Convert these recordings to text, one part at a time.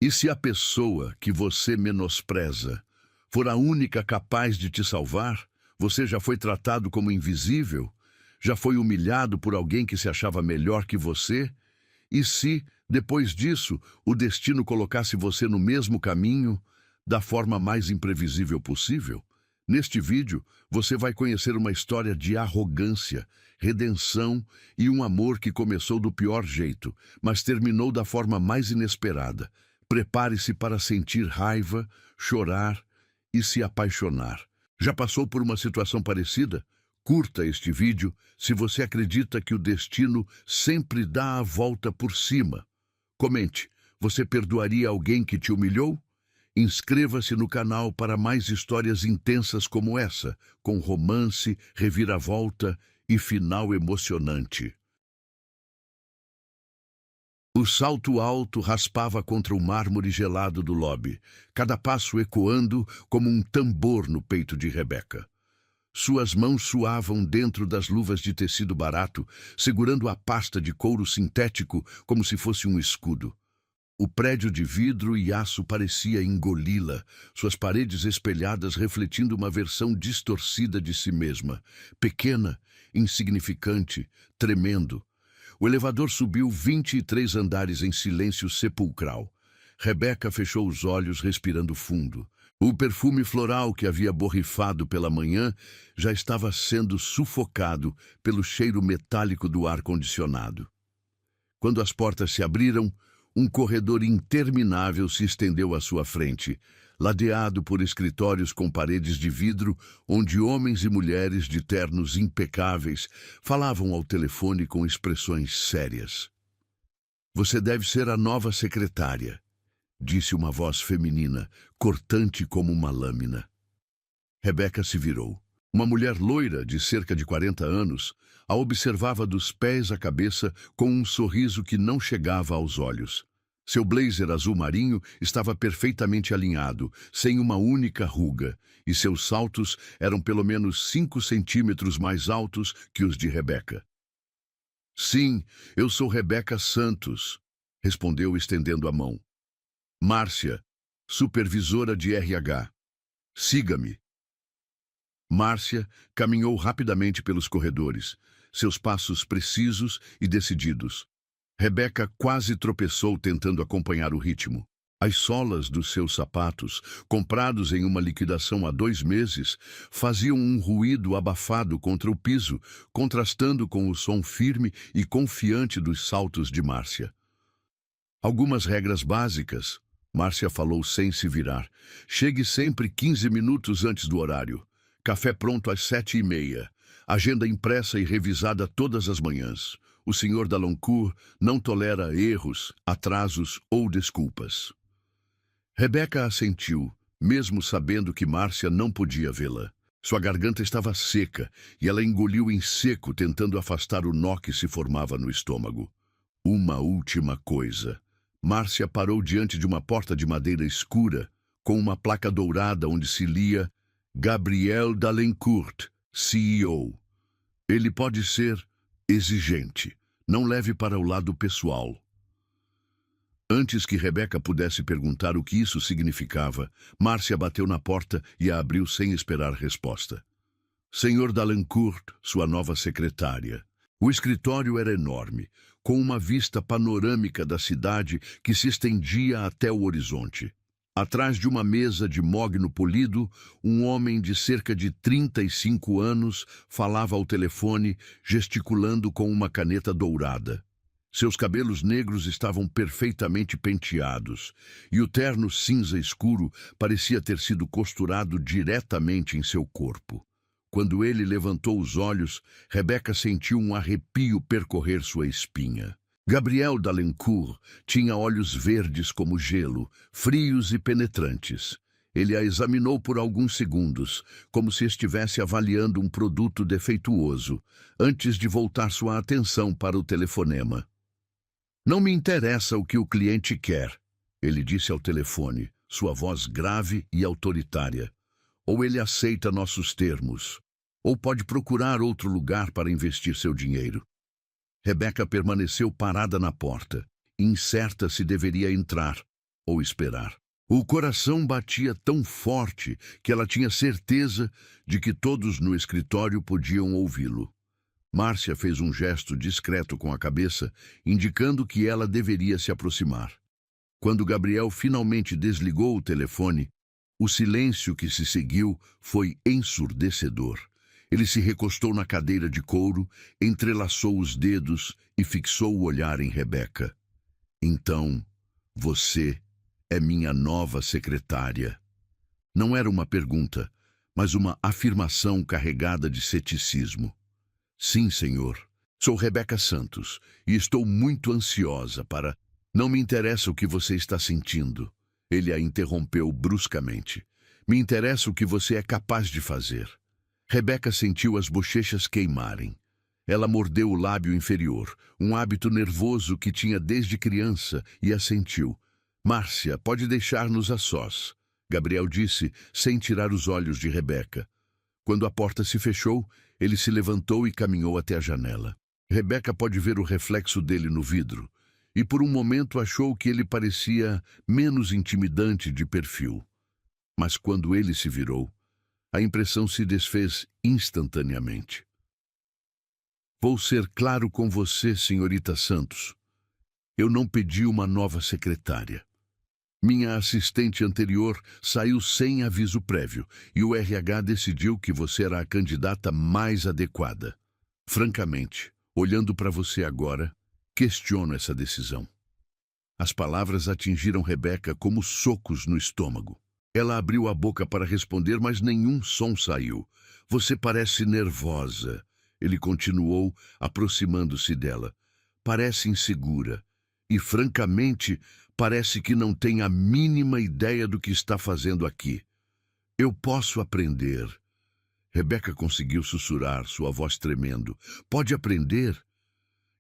E se a pessoa que você menospreza for a única capaz de te salvar, você já foi tratado como invisível? Já foi humilhado por alguém que se achava melhor que você? E se, depois disso, o destino colocasse você no mesmo caminho, da forma mais imprevisível possível? Neste vídeo, você vai conhecer uma história de arrogância, redenção e um amor que começou do pior jeito, mas terminou da forma mais inesperada. Prepare-se para sentir raiva, chorar e se apaixonar. Já passou por uma situação parecida? Curta este vídeo se você acredita que o destino sempre dá a volta por cima. Comente, você perdoaria alguém que te humilhou? Inscreva-se no canal para mais histórias intensas como essa, com romance, reviravolta e final emocionante. O salto alto raspava contra o mármore gelado do lobby, cada passo ecoando como um tambor no peito de Rebeca. Suas mãos suavam dentro das luvas de tecido barato, segurando a pasta de couro sintético como se fosse um escudo. O prédio de vidro e aço parecia engoli-la, suas paredes espelhadas refletindo uma versão distorcida de si mesma, pequena, insignificante, tremendo. O elevador subiu 23 andares em silêncio sepulcral. Rebeca fechou os olhos, respirando fundo. O perfume floral que havia borrifado pela manhã já estava sendo sufocado pelo cheiro metálico do ar-condicionado. Quando as portas se abriram, um corredor interminável se estendeu à sua frente, ladeado por escritórios com paredes de vidro, onde homens e mulheres de ternos impecáveis falavam ao telefone com expressões sérias. "Você deve ser a nova secretária", disse uma voz feminina, cortante como uma lâmina. Rebeca se virou. Uma mulher loira, de cerca de 40 anos, a observava dos pés à cabeça com um sorriso que não chegava aos olhos. Seu blazer azul marinho estava perfeitamente alinhado, sem uma única ruga, e seus saltos eram pelo menos 5 centímetros mais altos que os de Rebeca. "Sim, eu sou Rebeca Santos", respondeu estendendo a mão. "Márcia, supervisora de RH. Siga-me." Márcia caminhou rapidamente pelos corredores, seus passos precisos e decididos. Rebeca quase tropeçou tentando acompanhar o ritmo. As solas dos seus sapatos, comprados em uma liquidação há 2 meses, faziam um ruído abafado contra o piso, contrastando com o som firme e confiante dos saltos de Márcia. "Algumas regras básicas", Márcia falou sem se virar. "Chegue sempre 15 minutos antes do horário. Café pronto às 7h30. Agenda impressa e revisada todas as manhãs. O Sr. Dalancourt não tolera erros, atrasos ou desculpas." Rebeca assentiu, mesmo sabendo que Márcia não podia vê-la. Sua garganta estava seca e ela engoliu em seco, tentando afastar o nó que se formava no estômago. Uma última coisa. Márcia parou diante de uma porta de madeira escura, com uma placa dourada onde se lia "Gabriel Dalancourt, CEO. Ele pode ser exigente. Não leve para o lado pessoal." Antes que Rebeca pudesse perguntar o que isso significava, Márcia bateu na porta e a abriu sem esperar resposta. "Sr. Dalancourt, sua nova secretária." O escritório era enorme, com uma vista panorâmica da cidade que se estendia até o horizonte. Atrás de uma mesa de mogno polido, um homem de cerca de 35 anos falava ao telefone, gesticulando com uma caneta dourada. Seus cabelos negros estavam perfeitamente penteados, e o terno cinza escuro parecia ter sido costurado diretamente em seu corpo. Quando ele levantou os olhos, Rebeca sentiu um arrepio percorrer sua espinha. Gabriel Dalancourt tinha olhos verdes como gelo, frios e penetrantes. Ele a examinou por alguns segundos, como se estivesse avaliando um produto defeituoso, antes de voltar sua atenção para o telefonema. "Não me interessa o que o cliente quer", ele disse ao telefone, sua voz grave e autoritária. "Ou ele aceita nossos termos, ou pode procurar outro lugar para investir seu dinheiro." Rebeca permaneceu parada na porta, incerta se deveria entrar. ou esperar. O coração batia tão forte que ela tinha certeza de que todos no escritório podiam ouvi-lo. Márcia fez um gesto discreto com a cabeça, indicando que ela deveria se aproximar. Quando Gabriel finalmente desligou o telefone, o silêncio que se seguiu foi ensurdecedor. Ele se recostou na cadeira de couro, entrelaçou os dedos e fixou o olhar em Rebeca. Então, você é minha nova secretária. Não era uma pergunta, mas uma afirmação carregada de ceticismo. Sim, senhor. Sou Rebeca Santos e estou muito ansiosa para... Não me interessa o que você está sentindo. Ele a interrompeu bruscamente. Me interessa o que você é capaz de fazer. Rebeca sentiu as bochechas queimarem. Ela mordeu o lábio inferior, um hábito nervoso que tinha desde criança, e assentiu. Márcia, pode deixar-nos a sós, Gabriel disse, sem tirar os olhos de Rebeca. Quando a porta se fechou, ele se levantou e caminhou até a janela. Rebeca pode ver o reflexo dele no vidro, e por um momento achou que ele parecia menos intimidante de perfil. Mas quando ele se virou, a impressão se desfez instantaneamente. Vou ser claro com você, senhorita Santos. Eu não pedi uma nova secretária. Minha assistente anterior saiu sem aviso prévio e o RH decidiu que você era a candidata mais adequada. Francamente, olhando para você agora, questiono essa decisão. As palavras atingiram Rebeca como socos no estômago. Ela abriu a boca para responder, mas nenhum som saiu. Você parece nervosa, ele continuou, aproximando-se dela. Parece insegura e, francamente, parece que não tem a mínima ideia do que está fazendo aqui. Eu posso aprender. Rebeca conseguiu sussurrar, sua voz tremendo. Pode aprender?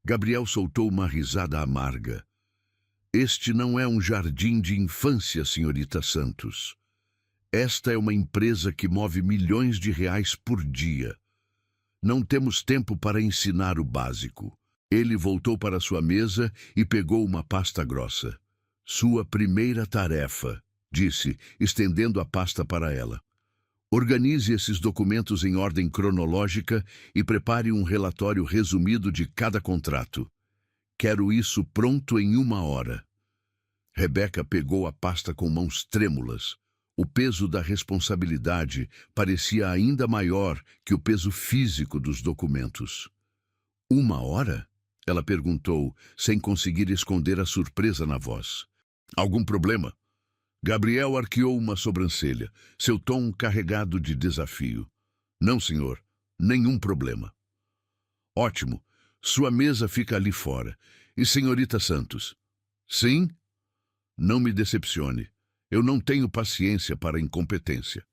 Gabriel soltou uma risada amarga. Este não é um jardim de infância, senhorita Santos. Esta é uma empresa que move milhões de reais por dia. Não temos tempo para ensinar o básico. Ele voltou para sua mesa e pegou uma pasta grossa. Sua primeira tarefa, disse, estendendo a pasta para ela. Organize esses documentos em ordem cronológica e prepare um relatório resumido de cada contrato. Quero isso pronto em 1 hora. Rebeca pegou a pasta com mãos trêmulas. O peso da responsabilidade parecia ainda maior que o peso físico dos documentos. 1 hora? Ela perguntou, sem conseguir esconder a surpresa na voz. Algum problema? Gabriel arqueou uma sobrancelha, seu tom carregado de desafio. Não, senhor, nenhum problema. Ótimo, sua mesa fica ali fora. E senhorita Santos? Sim? Não me decepcione. Eu não tenho paciência para incompetência.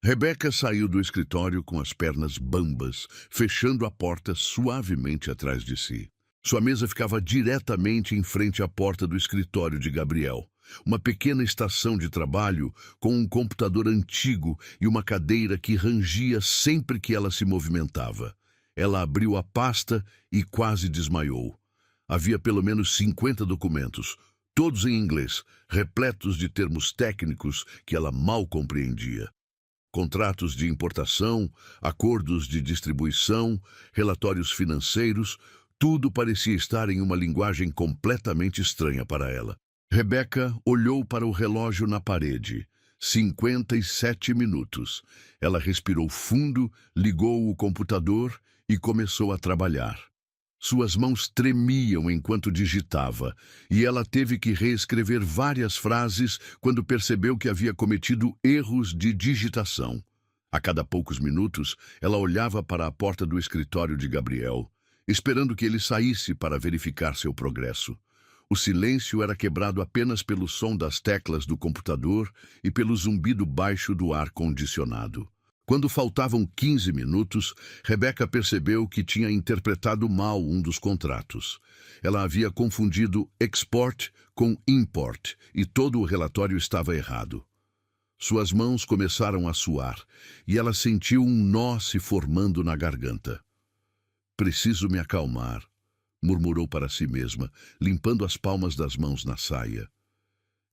Rebeca saiu do escritório com as pernas bambas, fechando a porta suavemente atrás de si. Sua mesa ficava diretamente em frente à porta do escritório de Gabriel. Uma pequena estação de trabalho com um computador antigo e uma cadeira que rangia sempre que ela se movimentava. Ela abriu a pasta e quase desmaiou. Havia pelo menos 50 documentos, todos em inglês, repletos de termos técnicos que ela mal compreendia. Contratos de importação, acordos de distribuição, relatórios financeiros, tudo parecia estar em uma linguagem completamente estranha para ela. Rebeca olhou para o relógio na parede. 57 minutos. Ela respirou fundo, ligou o computador e começou a trabalhar. Suas mãos tremiam enquanto digitava, e ela teve que reescrever várias frases quando percebeu que havia cometido erros de digitação. A cada poucos minutos, ela olhava para a porta do escritório de Gabriel, esperando que ele saísse para verificar seu progresso. O silêncio era quebrado apenas pelo som das teclas do computador e pelo zumbido baixo do ar-condicionado. Quando faltavam 15 minutos, Rebeca percebeu que tinha interpretado mal um dos contratos. Ela havia confundido export com import e todo o relatório estava errado. Suas mãos começaram a suar e ela sentiu um nó se formando na garganta. Preciso me acalmar, murmurou para si mesma, limpando as palmas das mãos na saia.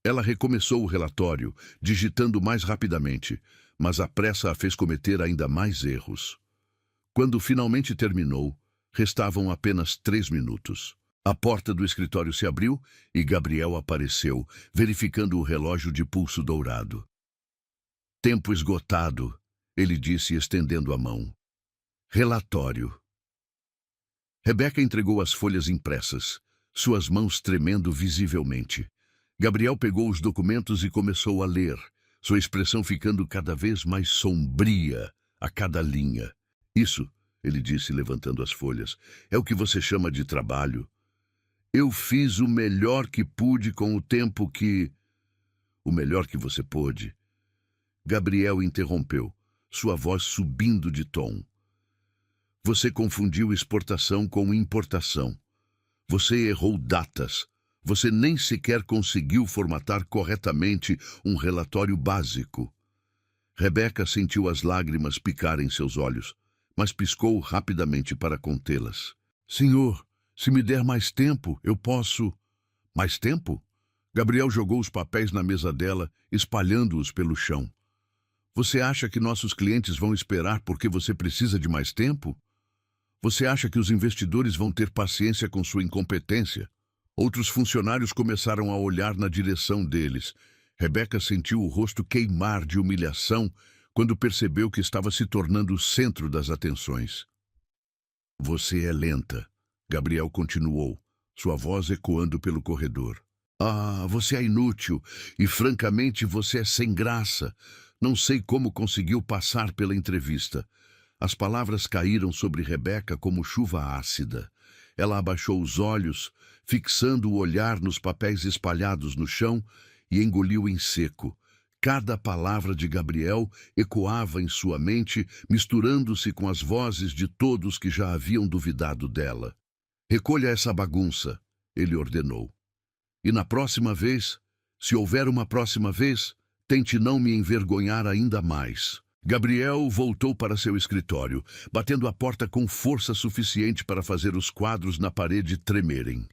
Ela recomeçou o relatório, digitando mais rapidamente, mas a pressa a fez cometer ainda mais erros. Quando finalmente terminou, restavam apenas 3 minutos. A porta do escritório se abriu e Gabriel apareceu, verificando o relógio de pulso dourado. Tempo esgotado, ele disse, estendendo a mão. Relatório. Rebeca entregou as folhas impressas, suas mãos tremendo visivelmente. Gabriel pegou os documentos e começou a ler, sua expressão ficando cada vez mais sombria a cada linha. Isso, ele disse, levantando as folhas, é o que você chama de trabalho. Eu fiz o melhor que pude com o tempo que... O melhor que você pôde. Gabriel interrompeu, sua voz subindo de tom. Você confundiu exportação com importação. Você errou datas. Você nem sequer conseguiu formatar corretamente um relatório básico. Rebeca sentiu as lágrimas picarem seus olhos, mas piscou rapidamente para contê-las. Senhor, se me der mais tempo, eu posso... Mais tempo? Gabriel jogou os papéis na mesa dela, espalhando-os pelo chão. Você acha que nossos clientes vão esperar porque você precisa de mais tempo? Você acha que os investidores vão ter paciência com sua incompetência? Outros funcionários começaram a olhar na direção deles. Rebeca sentiu o rosto queimar de humilhação quando percebeu que estava se tornando o centro das atenções. Você é lenta, Gabriel continuou, sua voz ecoando pelo corredor. Ah, você é inútil e, francamente, você é sem graça. Não sei como conseguiu passar pela entrevista. As palavras caíram sobre Rebeca como chuva ácida. Ela abaixou os olhos, fixando o olhar nos papéis espalhados no chão, e engoliu em seco. Cada palavra de Gabriel ecoava em sua mente, misturando-se com as vozes de todos que já haviam duvidado dela. Recolha essa bagunça, ele ordenou. E na próxima vez, se houver uma próxima vez, tente não me envergonhar ainda mais. Gabriel voltou para seu escritório, batendo a porta com força suficiente para fazer os quadros na parede tremerem.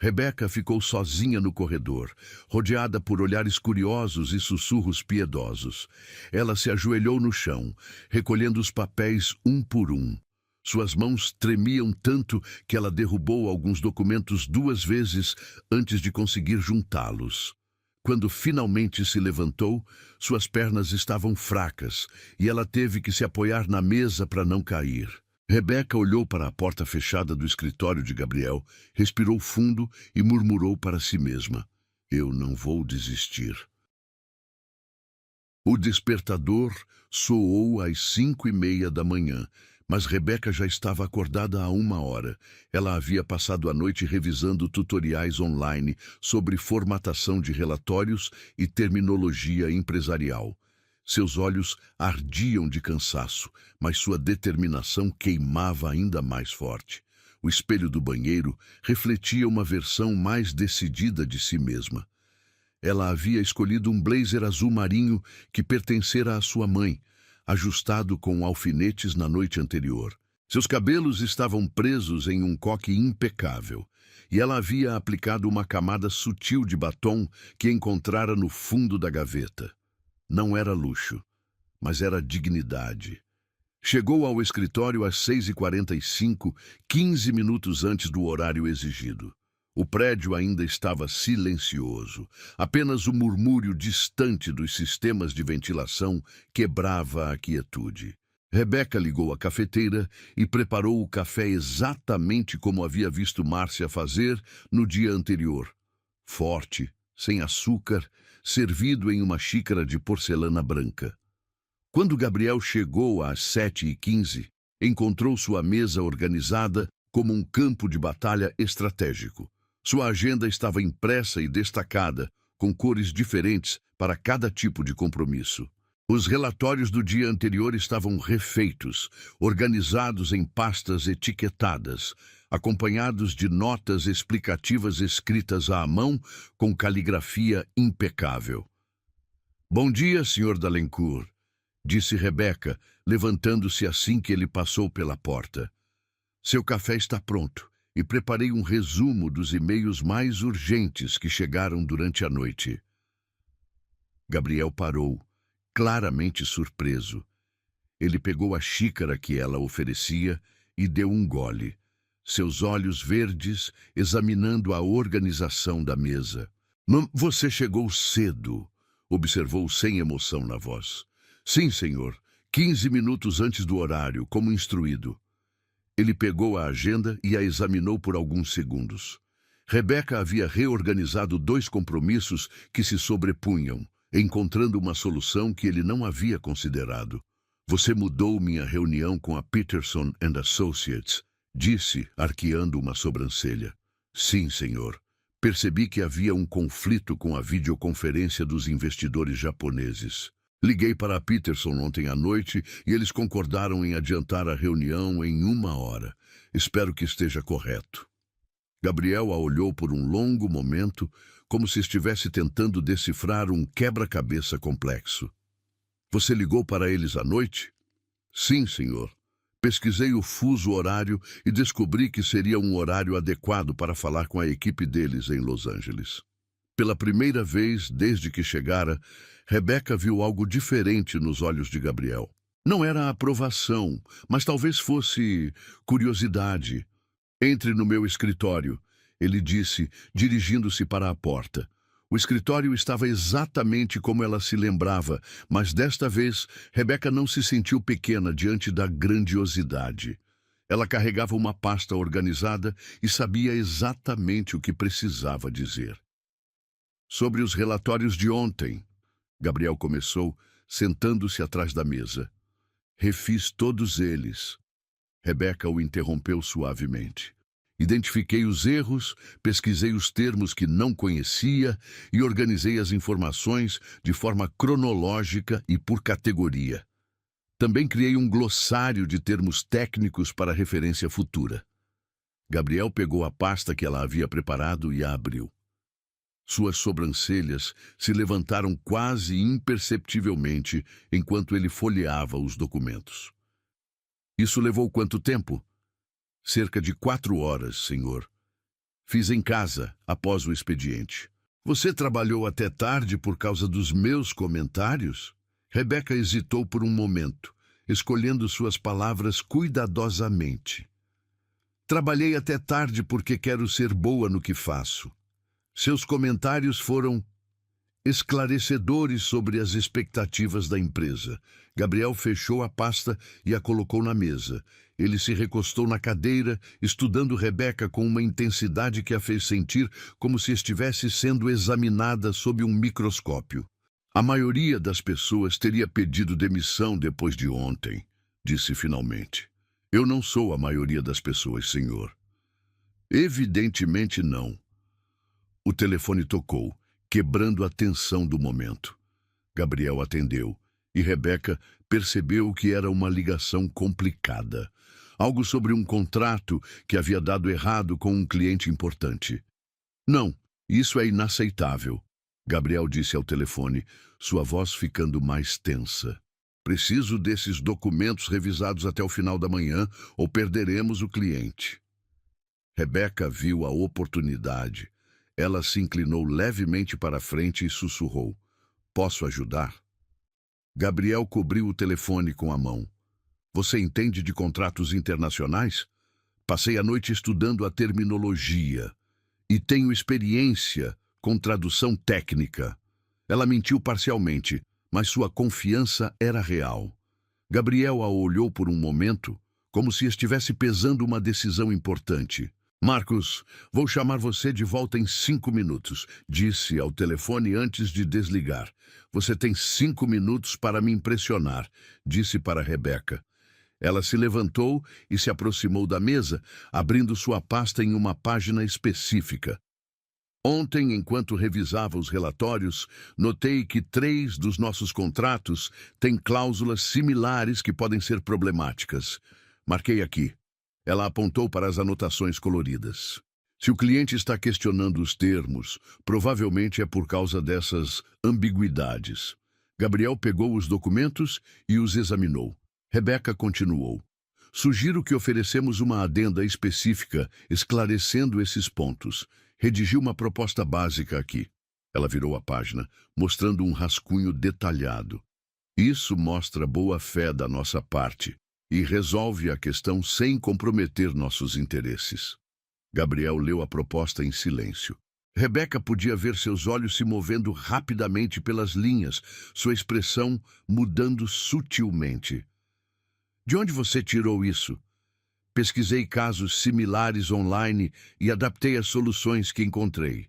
Rebeca ficou sozinha no corredor, rodeada por olhares curiosos e sussurros piedosos. Ela se ajoelhou no chão, recolhendo os papéis um por um. Suas mãos tremiam tanto que ela derrubou alguns documentos 2 vezes antes de conseguir juntá-los. Quando finalmente se levantou, suas pernas estavam fracas e ela teve que se apoiar na mesa para não cair. Rebeca olhou para a porta fechada do escritório de Gabriel, respirou fundo e murmurou para si mesma: Eu não vou desistir. O despertador soou às 5:30 da manhã, mas Rebeca já estava acordada há 1 hora. Ela havia passado a noite revisando tutoriais online sobre formatação de relatórios e terminologia empresarial. Seus olhos ardiam de cansaço, mas sua determinação queimava ainda mais forte. O espelho do banheiro refletia uma versão mais decidida de si mesma. Ela havia escolhido um blazer azul marinho que pertencera à sua mãe, ajustado com alfinetes na noite anterior. Seus cabelos estavam presos em um coque impecável, e ela havia aplicado uma camada sutil de batom que encontrara no fundo da gaveta. Não era luxo, mas era dignidade. Chegou ao escritório às 6:45, 15 minutos antes do horário exigido. O prédio ainda estava silencioso. Apenas o murmúrio distante dos sistemas de ventilação quebrava a quietude. Rebeca ligou a cafeteira e preparou o café exatamente como havia visto Márcia fazer no dia anterior. Forte, sem açúcar, servido em uma xícara de porcelana branca. Quando Gabriel chegou às 7:15, encontrou sua mesa organizada como um campo de batalha estratégico. Sua agenda estava impressa e destacada, com cores diferentes para cada tipo de compromisso. Os relatórios do dia anterior estavam refeitos, organizados em pastas etiquetadas, acompanhados de notas explicativas escritas à mão com caligrafia impecável. Bom dia, Sr. Dalencourt, disse Rebeca, levantando-se assim que ele passou pela porta. Seu café está pronto e preparei um resumo dos e-mails mais urgentes que chegaram durante a noite. Gabriel parou, claramente surpreso. Ele pegou a xícara que ela oferecia e deu um gole, seus olhos verdes examinando a organização da mesa. Você chegou cedo, observou sem emoção na voz. Sim, senhor, 15 minutos antes do horário, como instruído. Ele pegou a agenda e a examinou por alguns segundos. Rebeca havia reorganizado 2 compromissos que se sobrepunham, encontrando uma solução que ele não havia considerado. Você mudou minha reunião com a Peterson and Associates, disse, arqueando uma sobrancelha. Sim, senhor. Percebi que havia um conflito com a videoconferência dos investidores japoneses. Liguei para a Peterson ontem à noite e eles concordaram em adiantar a reunião em 1 hora. Espero que esteja correto. Gabriel a olhou por um longo momento, como se estivesse tentando decifrar um quebra-cabeça complexo. Você ligou para eles à noite? Sim, senhor. Pesquisei o fuso horário e descobri que seria um horário adequado para falar com a equipe deles em Los Angeles. Pela primeira vez desde que chegara, Rebeca viu algo diferente nos olhos de Gabriel. Não era aprovação, mas talvez fosse curiosidade. Entre no meu escritório, ele disse, dirigindo-se para a porta. O escritório estava exatamente como ela se lembrava, mas desta vez, Rebeca não se sentiu pequena diante da grandiosidade. Ela carregava uma pasta organizada e sabia exatamente o que precisava dizer. Sobre os relatórios de ontem, Gabriel começou, sentando-se atrás da mesa. Refiz todos eles. Rebeca o interrompeu suavemente. Identifiquei os erros, pesquisei os termos que não conhecia e organizei as informações de forma cronológica e por categoria. Também criei um glossário de termos técnicos para referência futura. Gabriel pegou a pasta que ela havia preparado e a abriu. Suas sobrancelhas se levantaram quase imperceptivelmente enquanto ele folheava os documentos. Isso levou quanto tempo? Cerca de 4 horas, senhor. Fiz em casa, após o expediente. Você trabalhou até tarde por causa dos meus comentários? Rebeca hesitou por um momento, escolhendo suas palavras cuidadosamente. Trabalhei até tarde porque quero ser boa no que faço. Seus comentários foram esclarecedores sobre as expectativas da empresa. Gabriel fechou a pasta e a colocou na mesa. Ele se recostou na cadeira, estudando Rebeca com uma intensidade que a fez sentir como se estivesse sendo examinada sob um microscópio. A maioria das pessoas teria pedido demissão depois de ontem, disse finalmente. Eu não sou a maioria das pessoas, senhor. Evidentemente não. O telefone tocou, quebrando a tensão do momento. Gabriel atendeu, e Rebeca percebeu que era uma ligação complicada. Algo sobre um contrato que havia dado errado com um cliente importante. Não, isso é inaceitável, Gabriel disse ao telefone, sua voz ficando mais tensa. Preciso desses documentos revisados até o final da manhã ou perderemos o cliente. Rebeca viu a oportunidade. Ela se inclinou levemente para a frente e sussurrou. Posso ajudar? Gabriel cobriu o telefone com a mão. Você entende de contratos internacionais? Passei a noite estudando a terminologia e tenho experiência com tradução técnica. Ela mentiu parcialmente, mas sua confiança era real. Gabriel a olhou por um momento, como se estivesse pesando uma decisão importante. Marcos, vou chamar você de volta em 5 minutos, disse ao telefone antes de desligar. Você tem 5 minutos para me impressionar, disse para Rebeca. Ela se levantou e se aproximou da mesa, abrindo sua pasta em uma página específica. Ontem, enquanto revisava os relatórios, notei que 3 dos nossos contratos têm cláusulas similares que podem ser problemáticas. Marquei aqui. Ela apontou para as anotações coloridas. Se o cliente está questionando os termos, provavelmente é por causa dessas ambiguidades. Gabriel pegou os documentos e os examinou. Rebeca continuou. Sugiro que oferecemos uma adenda específica esclarecendo esses pontos. Redigi uma proposta básica aqui. Ela virou a página, mostrando um rascunho detalhado. Isso mostra boa-fé da nossa parte e resolve a questão sem comprometer nossos interesses. Gabriel leu a proposta em silêncio. Rebeca podia ver seus olhos se movendo rapidamente pelas linhas, sua expressão mudando sutilmente. De onde você tirou isso? Pesquisei casos similares online e adaptei as soluções que encontrei.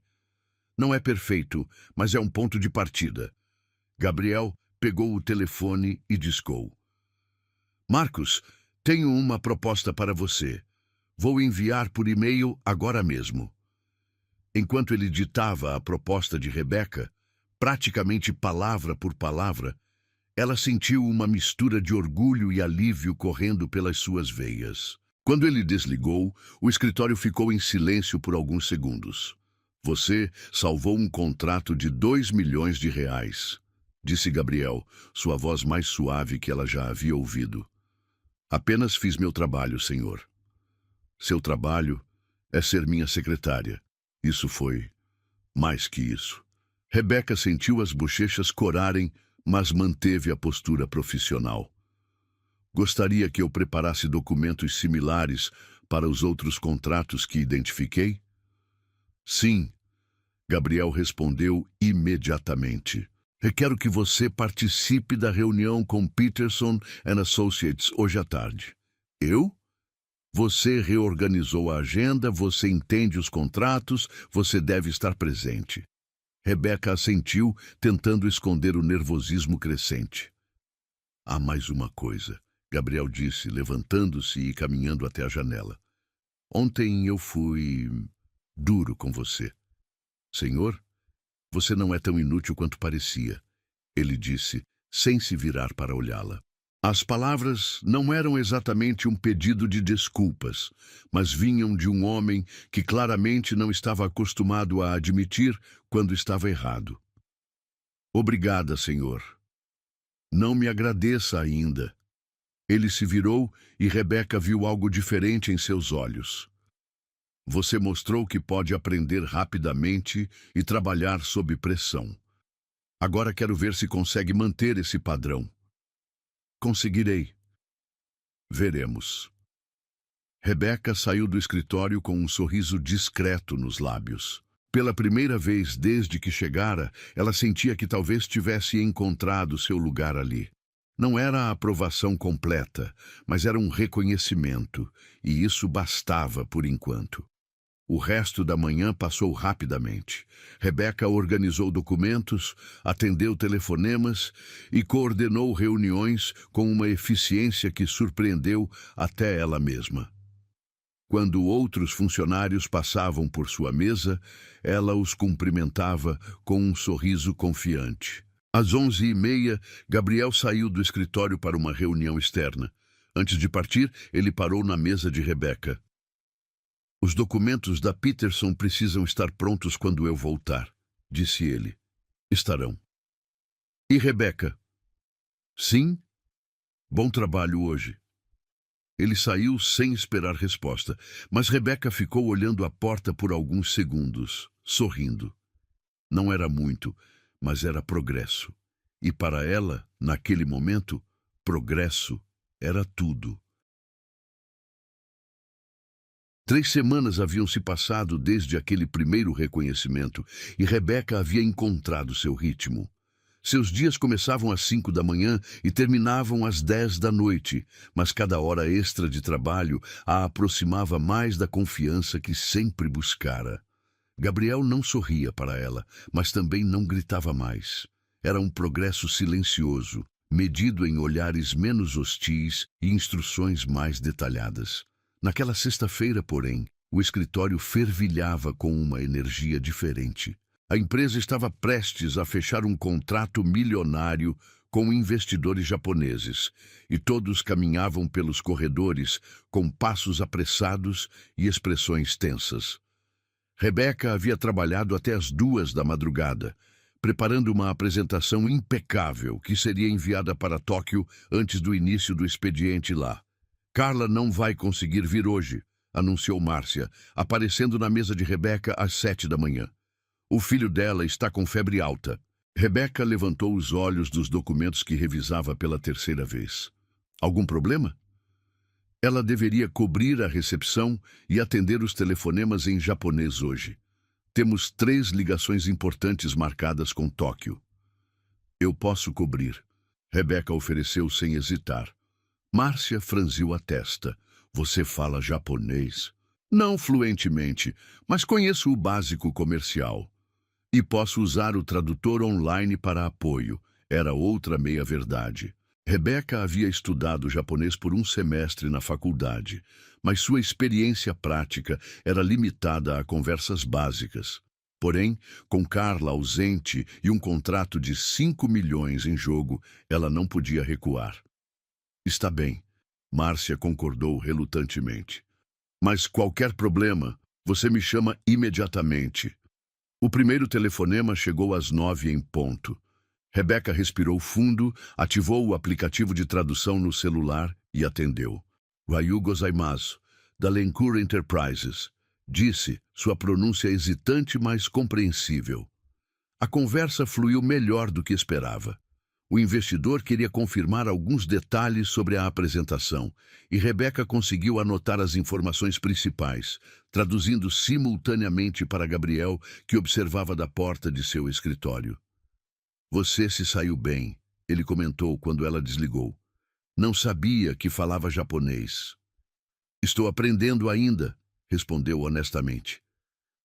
Não é perfeito, mas é um ponto de partida. Gabriel pegou o telefone e discou. Marcos, tenho uma proposta para você. Vou enviar por e-mail agora mesmo. Enquanto ele ditava a proposta de Rebeca, praticamente palavra por palavra, ela sentiu uma mistura de orgulho e alívio correndo pelas suas veias. Quando ele desligou, o escritório ficou em silêncio por alguns segundos. Você salvou um contrato de R$ 2 milhões, disse Gabriel, sua voz mais suave que ela já havia ouvido. Apenas fiz meu trabalho, senhor. Seu trabalho é ser minha secretária. Isso foi mais que isso. Rebeca sentiu as bochechas corarem, mas manteve a postura profissional. Gostaria que eu preparasse documentos similares para os outros contratos que identifiquei? Sim, Gabriel respondeu imediatamente. Requero que você participe da reunião com Peterson & Associates hoje à tarde. Eu? Você reorganizou a agenda, você entende os contratos, você deve estar presente. Rebeca assentiu, tentando esconder o nervosismo crescente. Há mais uma coisa, Gabriel disse, levantando-se e caminhando até a janela. Ontem eu fui duro com você. Senhor, você não é tão inútil quanto parecia, ele disse, sem se virar para olhá-la. As palavras não eram exatamente um pedido de desculpas, mas vinham de um homem que claramente não estava acostumado a admitir quando estava errado. Obrigada, senhor. Não me agradeça ainda. Ele se virou e Rebeca viu algo diferente em seus olhos. Você mostrou que pode aprender rapidamente e trabalhar sob pressão. Agora quero ver se consegue manter esse padrão. Conseguirei. Veremos. Rebeca saiu do escritório com um sorriso discreto nos lábios. Pela primeira vez desde que chegara, ela sentia que talvez tivesse encontrado seu lugar ali. Não era a aprovação completa, mas era um reconhecimento, e isso bastava por enquanto. O resto da manhã passou rapidamente. Rebeca organizou documentos, atendeu telefonemas e coordenou reuniões com uma eficiência que surpreendeu até ela mesma. Quando outros funcionários passavam por sua mesa, ela os cumprimentava com um sorriso confiante. Às 11h30, Gabriel saiu do escritório para uma reunião externa. Antes de partir, ele parou na mesa de Rebeca. Os documentos da Peterson precisam estar prontos quando eu voltar, disse ele. Estarão. E Rebeca? Sim? Bom trabalho hoje. Ele saiu sem esperar resposta, mas Rebeca ficou olhando a porta por alguns segundos, sorrindo. Não era muito, mas era progresso. E para ela, naquele momento, progresso era tudo. 3 semanas haviam se passado desde aquele primeiro reconhecimento e Rebeca havia encontrado seu ritmo. Seus dias começavam às 5 da manhã e terminavam às 10 da noite, mas cada hora extra de trabalho a aproximava mais da confiança que sempre buscara. Gabriel não sorria para ela, mas também não gritava mais. Era um progresso silencioso, medido em olhares menos hostis e instruções mais detalhadas. Naquela sexta-feira, porém, o escritório fervilhava com uma energia diferente. A empresa estava prestes a fechar um contrato milionário com investidores japoneses, e todos caminhavam pelos corredores com passos apressados e expressões tensas. Rebeca havia trabalhado até as 2 da madrugada, preparando uma apresentação impecável que seria enviada para Tóquio antes do início do expediente lá. Carla não vai conseguir vir hoje, anunciou Márcia, aparecendo na mesa de Rebeca às 7 da manhã. O filho dela está com febre alta. Rebeca levantou os olhos dos documentos que revisava pela terceira vez. Algum problema? Ela deveria cobrir a recepção e atender os telefonemas em japonês hoje. Temos 3 ligações importantes marcadas com Tóquio. Eu posso cobrir. Rebeca ofereceu sem hesitar. Márcia franziu a testa. Você fala japonês? Não fluentemente, mas conheço o básico comercial. E posso usar o tradutor online para apoio. Era outra meia-verdade. Rebeca havia estudado japonês por 1 semestre na faculdade, mas sua experiência prática era limitada a conversas básicas. Porém, com Carla ausente e um contrato de 5 milhões em jogo, ela não podia recuar. Está bem, Márcia concordou relutantemente. Mas qualquer problema, você me chama imediatamente. O primeiro telefonema chegou às 9 em ponto. Rebeca respirou fundo, ativou o aplicativo de tradução no celular e atendeu. Ryu gozaimasu, da Lencour Enterprises, disse, sua pronúncia hesitante, mas compreensível. A conversa fluiu melhor do que esperava. O investidor queria confirmar alguns detalhes sobre a apresentação, e Rebeca conseguiu anotar as informações principais, traduzindo simultaneamente para Gabriel, que observava da porta de seu escritório. Você se saiu bem, ele comentou quando ela desligou. Não sabia que falava japonês. Estou aprendendo ainda, respondeu honestamente.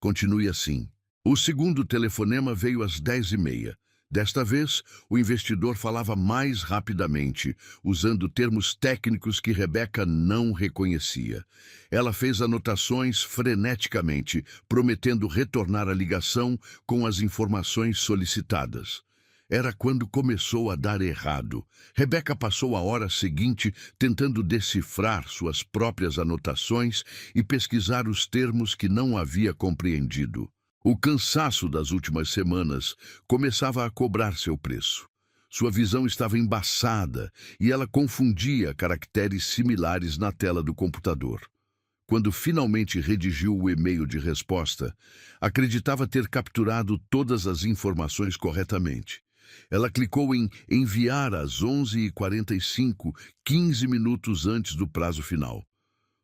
Continue assim. O segundo telefonema veio às 10h30. Desta vez, o investidor falava mais rapidamente, usando termos técnicos que Rebeca não reconhecia. Ela fez anotações freneticamente, prometendo retornar a ligação com as informações solicitadas. Era quando começou a dar errado. Rebeca passou a hora seguinte tentando decifrar suas próprias anotações e pesquisar os termos que não havia compreendido. O cansaço das últimas semanas começava a cobrar seu preço. Sua visão estava embaçada e ela confundia caracteres similares na tela do computador. Quando finalmente redigiu o e-mail de resposta, acreditava ter capturado todas as informações corretamente. Ela clicou em enviar às 11h45, 15 minutos antes do prazo final.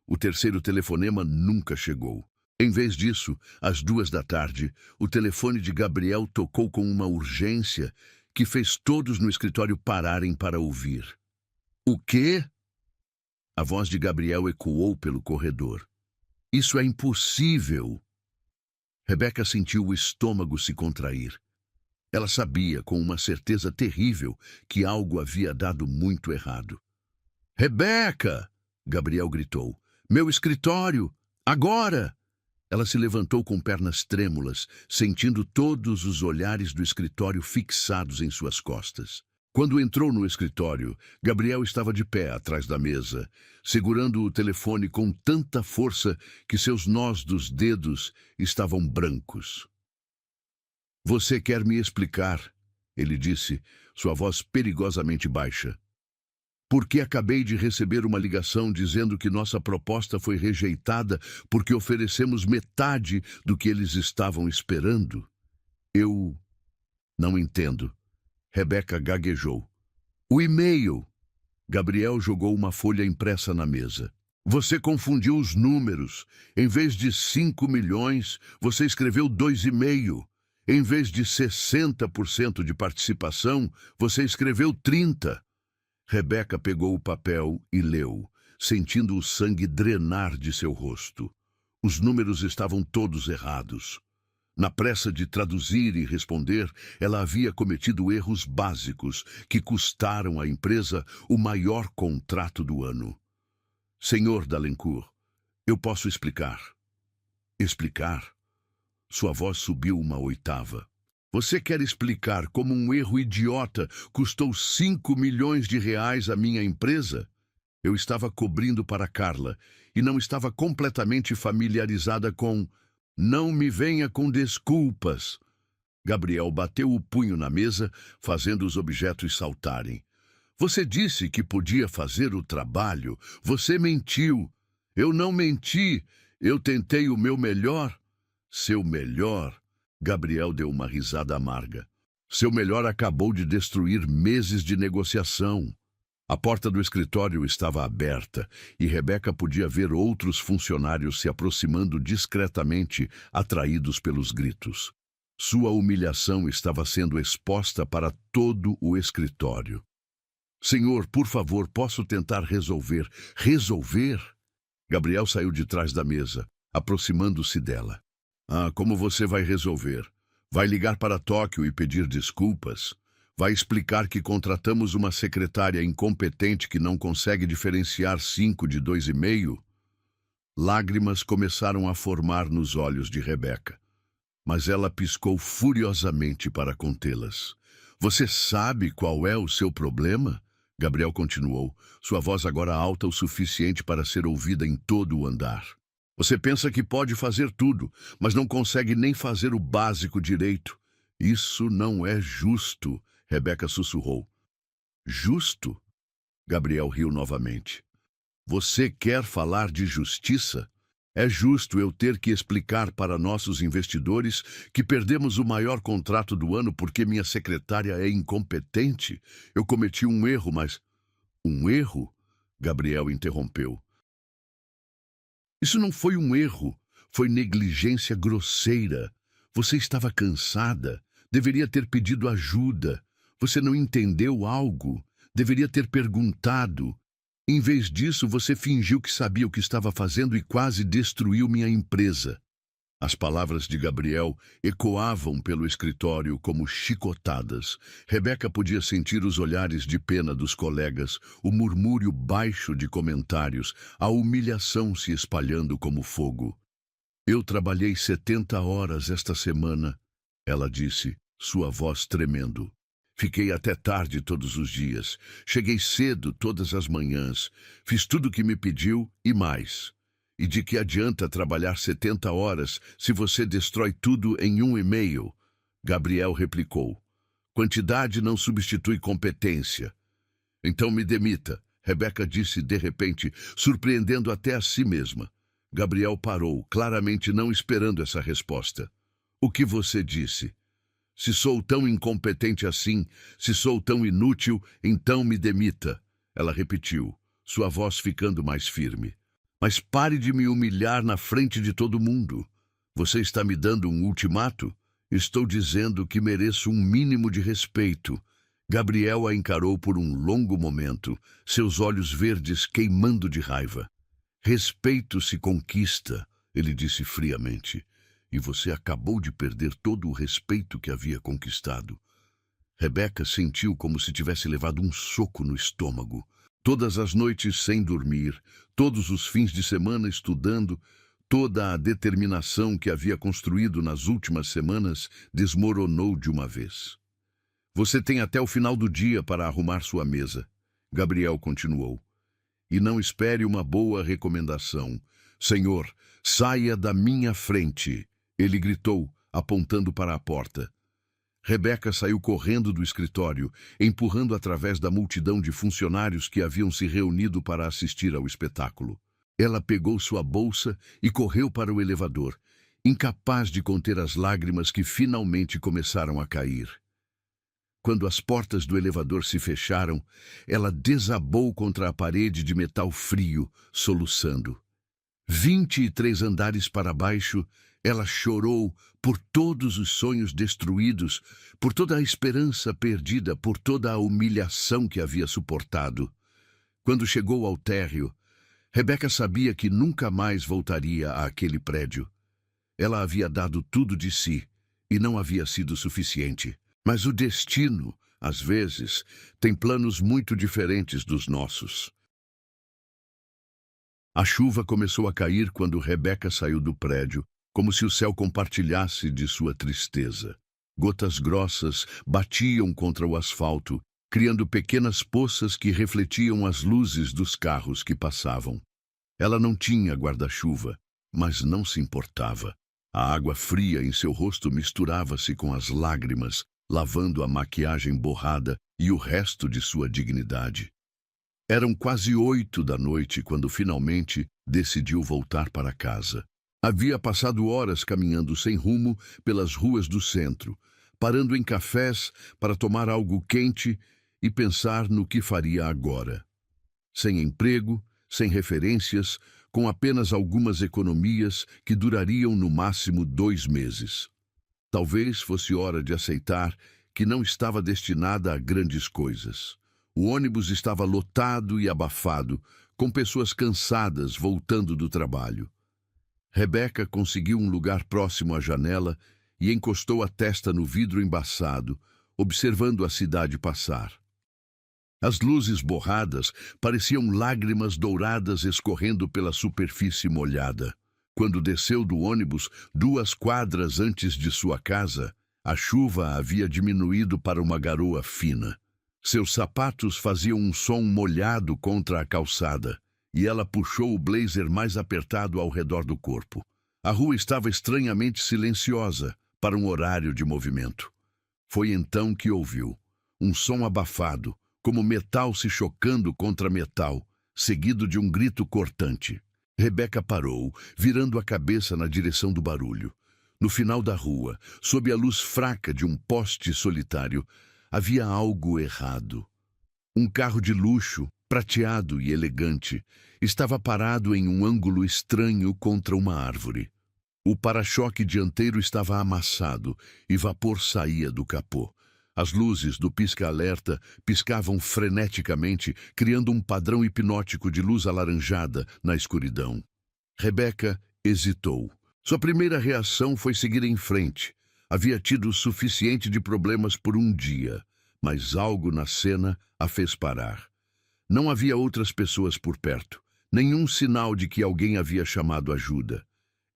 O terceiro telefonema nunca chegou. Em vez disso, às 2h, o telefone de Gabriel tocou com uma urgência que fez todos no escritório pararem para ouvir. O quê? A voz de Gabriel ecoou pelo corredor. Isso é impossível! Rebeca sentiu o estômago se contrair. Ela sabia, com uma certeza terrível, que algo havia dado muito errado. Rebeca! Gabriel gritou. Meu escritório! Agora! Ela se levantou com pernas trêmulas, sentindo todos os olhares do escritório fixados em suas costas. Quando entrou no escritório, Gabriel estava de pé atrás da mesa, segurando o telefone com tanta força que seus nós dos dedos estavam brancos. Você quer me explicar, ele disse, sua voz perigosamente baixa. Porque acabei de receber uma ligação dizendo que nossa proposta foi rejeitada porque oferecemos metade do que eles estavam esperando. Eu não entendo. Rebeca gaguejou. O e-mail. Gabriel jogou uma folha impressa na mesa. Você confundiu os números. Em vez de 5 milhões, você escreveu 2,5. Em vez de 60% de participação, você escreveu 30%. Rebeca pegou o papel e leu, sentindo o sangue drenar de seu rosto. Os números estavam todos errados. Na pressa de traduzir e responder, ela havia cometido erros básicos que custaram à empresa o maior contrato do ano. Senhor Dalencourt, eu posso explicar. Explicar? Sua voz subiu uma oitava. Você quer explicar como um erro idiota custou 5 milhões de reais à minha empresa? Eu estava cobrindo para Carla e não estava completamente familiarizada com... Não me venha com desculpas. Gabriel bateu o punho na mesa, fazendo os objetos saltarem. Você disse que podia fazer o trabalho. Você mentiu. Eu não menti. Eu tentei o meu melhor. Seu melhor? Gabriel deu uma risada amarga. Seu melhor acabou de destruir meses de negociação. A porta do escritório estava aberta e Rebeca podia ver outros funcionários se aproximando discretamente, atraídos pelos gritos. Sua humilhação estava sendo exposta para todo o escritório. Senhor, por favor, posso tentar resolver. Resolver? Gabriel saiu de trás da mesa, aproximando-se dela. Ah, como você vai resolver? Vai ligar para Tóquio e pedir desculpas? Vai explicar que contratamos uma secretária incompetente que não consegue diferenciar 5 de 2,5? Lágrimas começaram a formar nos olhos de Rebeca, mas ela piscou furiosamente para contê-las. Você sabe qual é o seu problema? Gabriel continuou, sua voz agora alta o suficiente para ser ouvida em todo o andar. Você pensa que pode fazer tudo, mas não consegue nem fazer o básico direito. Isso não é justo, Rebeca sussurrou. Justo? Gabriel riu novamente. Você quer falar de justiça? É justo eu ter que explicar para nossos investidores que perdemos o maior contrato do ano porque minha secretária é incompetente? Eu cometi um erro, mas... Um erro? Gabriel interrompeu. Isso não foi um erro, foi negligência grosseira. Você estava cansada, deveria ter pedido ajuda. Você não entendeu algo, deveria ter perguntado. Em vez disso, você fingiu que sabia o que estava fazendo e quase destruiu minha empresa. As palavras de Gabriel ecoavam pelo escritório como chicotadas. Rebeca podia sentir os olhares de pena dos colegas, o murmúrio baixo de comentários, a humilhação se espalhando como fogo. Eu trabalhei 70 horas esta semana, ela disse, sua voz tremendo. Fiquei até tarde todos os dias. Cheguei cedo todas as manhãs. Fiz tudo o que me pediu e mais. E de que adianta trabalhar 70 horas se você destrói tudo em 1,5? Gabriel replicou. Quantidade não substitui competência. Então me demita, Rebeca disse de repente, surpreendendo até a si mesma. Gabriel parou, claramente não esperando essa resposta. O que você disse? Se sou tão incompetente assim, se sou tão inútil, então me demita. Ela repetiu, sua voz ficando mais firme. Mas pare de me humilhar na frente de todo mundo. Você está me dando um ultimato? Estou dizendo que mereço um mínimo de respeito. Gabriel a encarou por um longo momento, seus olhos verdes queimando de raiva. Respeito se conquista, ele disse friamente. E você acabou de perder todo o respeito que havia conquistado. Rebeca sentiu como se tivesse levado um soco no estômago. Todas as noites sem dormir, todos os fins de semana estudando, toda a determinação que havia construído nas últimas semanas desmoronou de uma vez. Você tem até o final do dia para arrumar sua mesa, Gabriel continuou. E não espere uma boa recomendação. Senhor, saia da minha frente, ele gritou, apontando para a porta. Rebeca saiu correndo do escritório, empurrando através da multidão de funcionários que haviam se reunido para assistir ao espetáculo. Ela pegou sua bolsa e correu para o elevador, incapaz de conter as lágrimas que finalmente começaram a cair. Quando as portas do elevador se fecharam, ela desabou contra a parede de metal frio, soluçando. 23 andares para baixo, ela chorou por todos os sonhos destruídos, por toda a esperança perdida, por toda a humilhação que havia suportado. Quando chegou ao térreo, Rebeca sabia que nunca mais voltaria àquele prédio. Ela havia dado tudo de si e não havia sido suficiente. Mas o destino, às vezes, tem planos muito diferentes dos nossos. A chuva começou a cair quando Rebeca saiu do prédio, como se o céu compartilhasse de sua tristeza. Gotas grossas batiam contra o asfalto, criando pequenas poças que refletiam as luzes dos carros que passavam. Ela não tinha guarda-chuva, mas não se importava. A água fria em seu rosto misturava-se com as lágrimas, lavando a maquiagem borrada e o resto de sua dignidade. Eram quase 8 da noite quando finalmente decidiu voltar para casa. Havia passado horas caminhando sem rumo pelas ruas do centro, parando em cafés para tomar algo quente e pensar no que faria agora. Sem emprego, sem referências, com apenas algumas economias que durariam no máximo 2 meses. Talvez fosse hora de aceitar que não estava destinada a grandes coisas. O ônibus estava lotado e abafado, com pessoas cansadas voltando do trabalho. Rebeca conseguiu um lugar próximo à janela e encostou a testa no vidro embaçado, observando a cidade passar. As luzes borradas pareciam lágrimas douradas escorrendo pela superfície molhada. Quando desceu do ônibus 2 quadras antes de sua casa, a chuva havia diminuído para uma garoa fina. Seus sapatos faziam um som molhado contra a calçada, e ela puxou o blazer mais apertado ao redor do corpo. A rua estava estranhamente silenciosa para um horário de movimento. Foi então que ouviu um som abafado, como metal se chocando contra metal, seguido de um grito cortante. Rebeca parou, virando a cabeça na direção do barulho. No final da rua, sob a luz fraca de um poste solitário, havia algo errado. Um carro de luxo, prateado e elegante, estava parado em um ângulo estranho contra uma árvore. O para-choque dianteiro estava amassado e vapor saía do capô. As luzes do pisca-alerta piscavam freneticamente, criando um padrão hipnótico de luz alaranjada na escuridão. Rebeca hesitou. Sua primeira reação foi seguir em frente. Havia tido o suficiente de problemas por um dia, mas algo na cena a fez parar. Não havia outras pessoas por perto, nenhum sinal de que alguém havia chamado ajuda.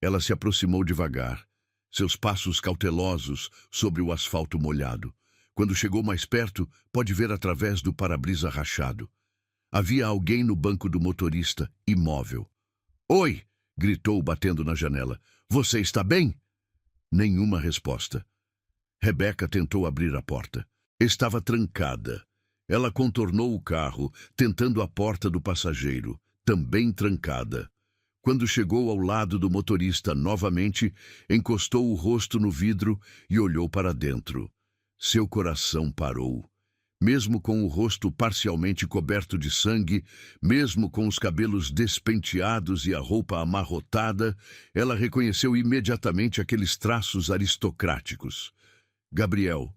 Ela se aproximou devagar, seus passos cautelosos sobre o asfalto molhado. Quando chegou mais perto, pôde ver através do para-brisa rachado. Havia alguém no banco do motorista, imóvel. "Oi!" gritou, batendo na janela. "Você está bem?" Nenhuma resposta. Rebeca tentou abrir a porta. Estava trancada. Ela contornou o carro, tentando a porta do passageiro, também trancada. Quando chegou ao lado do motorista novamente, encostou o rosto no vidro e olhou para dentro. Seu coração parou. Mesmo com o rosto parcialmente coberto de sangue, mesmo com os cabelos despenteados e a roupa amarrotada, ela reconheceu imediatamente aqueles traços aristocráticos. "Gabriel."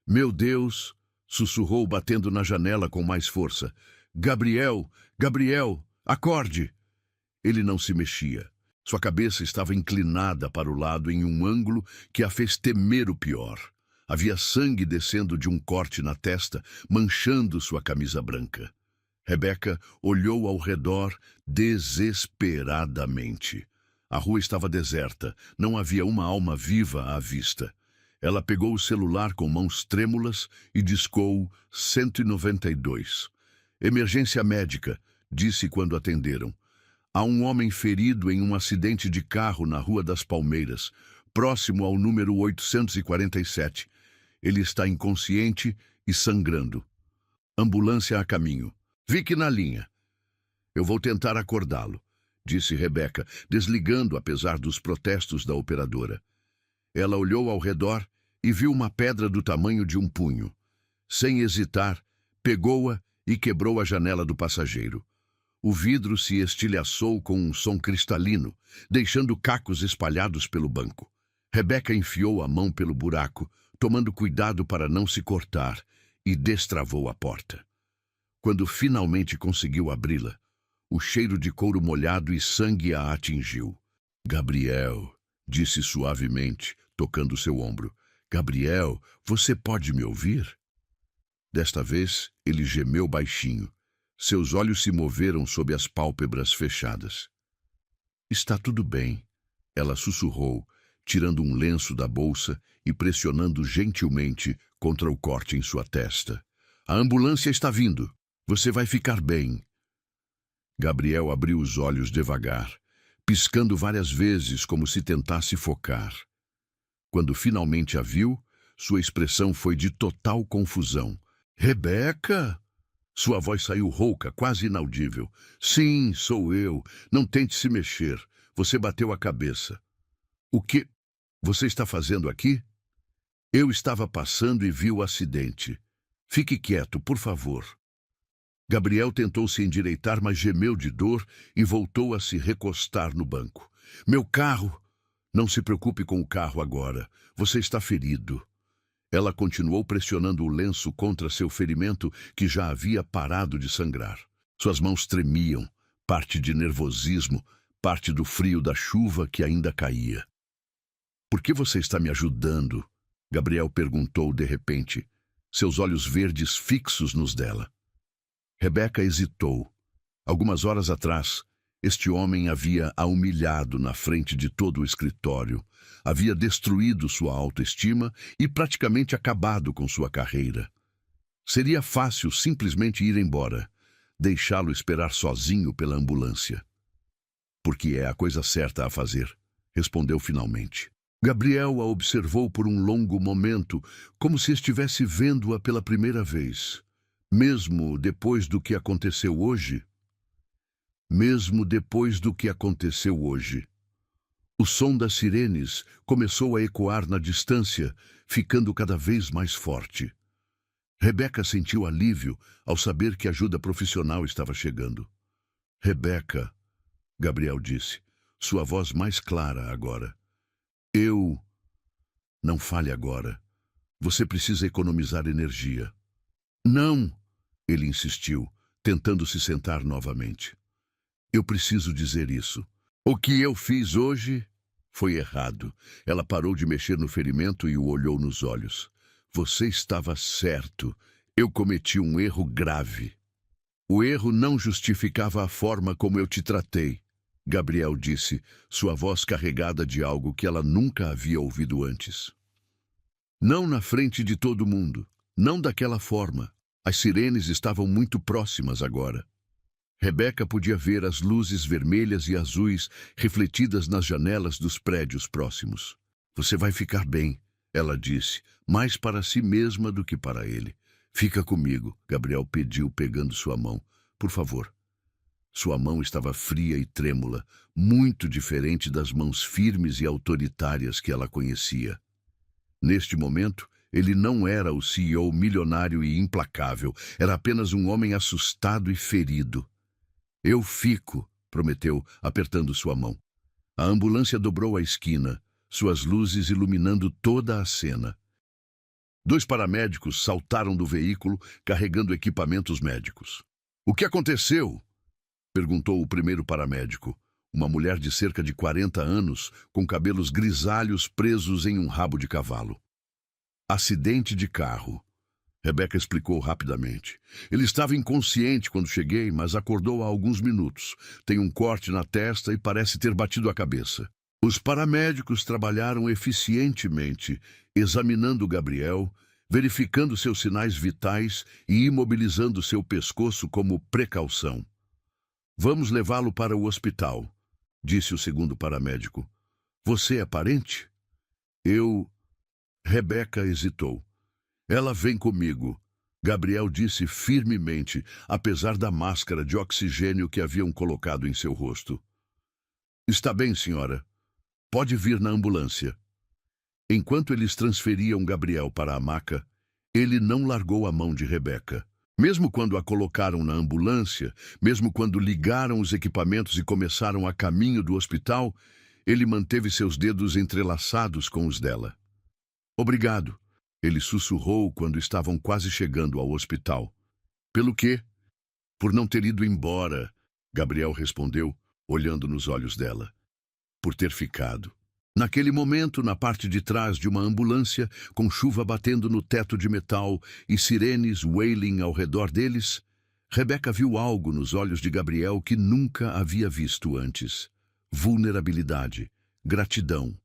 "Meu Deus!" sussurrou, batendo na janela com mais força. "Gabriel! Gabriel! Acorde!" Ele não se mexia. Sua cabeça estava inclinada para o lado em um ângulo que a fez temer o pior. Havia sangue descendo de um corte na testa, manchando sua camisa branca. Rebeca olhou ao redor desesperadamente. A rua estava deserta, não havia uma alma viva à vista. Ela pegou o celular com mãos trêmulas e discou 192. "Emergência médica", disse quando atenderam. "Há um homem ferido em um acidente de carro na Rua das Palmeiras, próximo ao número 847. Ele está inconsciente e sangrando. Ambulância a caminho. Fique na linha." "Eu vou tentar acordá-lo", disse Rebeca, desligando apesar dos protestos da operadora. Ela olhou ao redor e viu uma pedra do tamanho de um punho. Sem hesitar, pegou-a e quebrou a janela do passageiro. O vidro se estilhaçou com um som cristalino, deixando cacos espalhados pelo banco. Rebeca enfiou a mão pelo buraco, tomando cuidado para não se cortar, e destravou a porta. Quando finalmente conseguiu abri-la, o cheiro de couro molhado e sangue a atingiu. "Gabriel", disse suavemente, tocando seu ombro. "Gabriel, você pode me ouvir?" Desta vez, ele gemeu baixinho. Seus olhos se moveram sob as pálpebras fechadas. "Está tudo bem", ela sussurrou, tirando um lenço da bolsa e pressionando gentilmente contra o corte em sua testa. "A ambulância está vindo. Você vai ficar bem." Gabriel abriu os olhos devagar, piscando várias vezes como se tentasse focar. Quando finalmente a viu, sua expressão foi de total confusão. "Rebeca?" Sua voz saiu rouca, quase inaudível. "Sim, sou eu. Não tente se mexer. Você bateu a cabeça. O que você está fazendo aqui? Eu estava passando e vi o acidente. Fique quieto, por favor. Gabriel tentou se endireitar, mas gemeu de dor e voltou a se recostar no banco. Meu carro! Não se preocupe com o carro agora. Você está ferido. Ela continuou pressionando o lenço contra seu ferimento, que já havia parado de sangrar. Suas mãos tremiam, parte de nervosismo, parte do frio da chuva que ainda caía. Por que você está me ajudando? Gabriel perguntou de repente, seus olhos verdes fixos nos dela. Rebeca hesitou. Algumas horas atrás, este homem havia a humilhado na frente de todo o escritório, havia destruído sua autoestima e praticamente acabado com sua carreira. Seria fácil simplesmente ir embora, deixá-lo esperar sozinho pela ambulância. Porque é a coisa certa a fazer, respondeu finalmente. Gabriel a observou por um longo momento, como se estivesse vendo-a pela primeira vez. Mesmo depois do que aconteceu hoje? Mesmo depois do que aconteceu hoje. O som das sirenes começou a ecoar na distância, ficando cada vez mais forte. Rebeca sentiu alívio ao saber que ajuda profissional estava chegando. Rebeca, Gabriel disse, sua voz mais clara agora. Não fale agora. Você precisa economizar energia. Não, ele insistiu, tentando se sentar novamente. Eu preciso dizer isso. O que eu fiz hoje foi errado. Ela parou de mexer no ferimento e o olhou nos olhos. Você estava certo. Eu cometi um erro grave. O erro não justificava a forma como eu te tratei, Gabriel disse, sua voz carregada de algo que ela nunca havia ouvido antes. Não na frente de todo mundo, não daquela forma. As sirenes estavam muito próximas agora. Rebeca podia ver as luzes vermelhas e azuis refletidas nas janelas dos prédios próximos. Você vai ficar bem, ela disse, mais para si mesma do que para ele. Fica comigo, Gabriel pediu, pegando sua mão. Por favor. Sua mão estava fria e trêmula, muito diferente das mãos firmes e autoritárias que ela conhecia. Neste momento, ele não era o CEO milionário e implacável, era apenas um homem assustado e ferido. Eu fico, prometeu, apertando sua mão. A ambulância dobrou a esquina, suas luzes iluminando toda a cena. 2 paramédicos saltaram do veículo, carregando equipamentos médicos. O que aconteceu? Perguntou o primeiro paramédico, uma mulher de cerca de 40 anos, com cabelos grisalhos presos em um rabo de cavalo. Acidente de carro. Rebeca explicou rapidamente. Ele estava inconsciente quando cheguei, mas acordou há alguns minutos. Tem um corte na testa e parece ter batido a cabeça. Os paramédicos trabalharam eficientemente, examinando Gabriel, verificando seus sinais vitais e imobilizando seu pescoço como precaução. Vamos levá-lo para o hospital, disse o segundo paramédico. Você é parente? Rebeca hesitou. Ela vem comigo, Gabriel disse firmemente, apesar da máscara de oxigênio que haviam colocado em seu rosto. Está bem, senhora. Pode vir na ambulância. Enquanto eles transferiam Gabriel para a maca, ele não largou a mão de Rebeca. Mesmo quando a colocaram na ambulância, mesmo quando ligaram os equipamentos e começaram a caminho do hospital, ele manteve seus dedos entrelaçados com os dela. Obrigado, ele sussurrou quando estavam quase chegando ao hospital. Pelo quê? Por não ter ido embora, Gabriel respondeu, olhando nos olhos dela. Por ter ficado. Naquele momento, na parte de trás de uma ambulância, com chuva batendo no teto de metal e sirenes wailing ao redor deles, Rebeca viu algo nos olhos de Gabriel que nunca havia visto antes. Vulnerabilidade, gratidão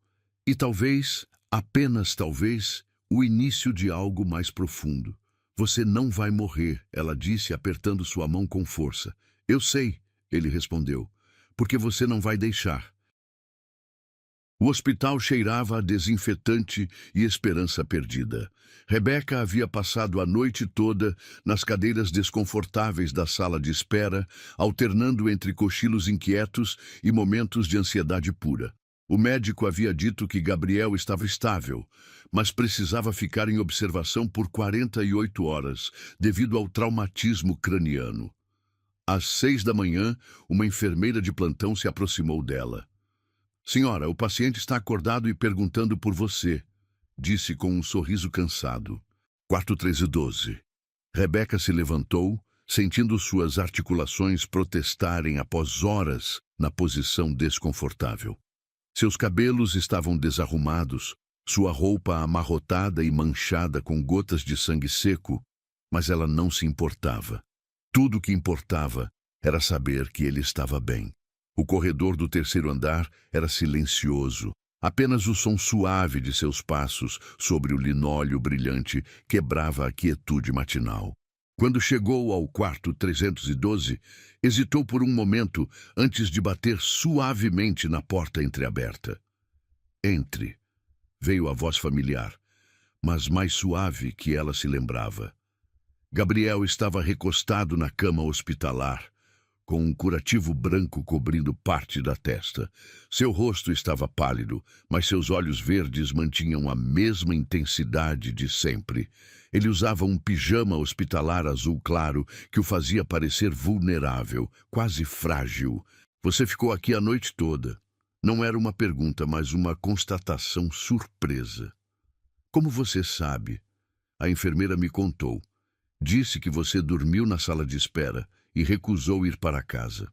e talvez, apenas talvez, o início de algo mais profundo. Você não vai morrer, ela disse, apertando sua mão com força. Eu sei, ele respondeu, porque você não vai deixar. O hospital cheirava a desinfetante e esperança perdida. Rebeca havia passado a noite toda nas cadeiras desconfortáveis da sala de espera, alternando entre cochilos inquietos e momentos de ansiedade pura. O médico havia dito que Gabriel estava estável, mas precisava ficar em observação por 48 horas, devido ao traumatismo craniano. Às 6 da manhã, uma enfermeira de plantão se aproximou dela. Senhora, o paciente está acordado e perguntando por você, disse com um sorriso cansado. Quarto 1312. Rebeca se levantou, sentindo suas articulações protestarem após horas na posição desconfortável. Seus cabelos estavam desarrumados, sua roupa amarrotada e manchada com gotas de sangue seco, mas ela não se importava. Tudo o que importava era saber que ele estava bem. O corredor do terceiro andar era silencioso. Apenas o som suave de seus passos sobre o linóleo brilhante quebrava a quietude matinal. Quando chegou ao quarto 312, hesitou por um momento antes de bater suavemente na porta entreaberta. Entre, veio a voz familiar, mas mais suave que ela se lembrava. Gabriel estava recostado na cama hospitalar, com um curativo branco cobrindo parte da testa. Seu rosto estava pálido, mas seus olhos verdes mantinham a mesma intensidade de sempre. Ele usava um pijama hospitalar azul claro que o fazia parecer vulnerável, quase frágil. Você ficou aqui a noite toda. Não era uma pergunta, mas uma constatação surpresa. Como você sabe? A enfermeira me contou. Disse que você dormiu na sala de espera e recusou ir para casa.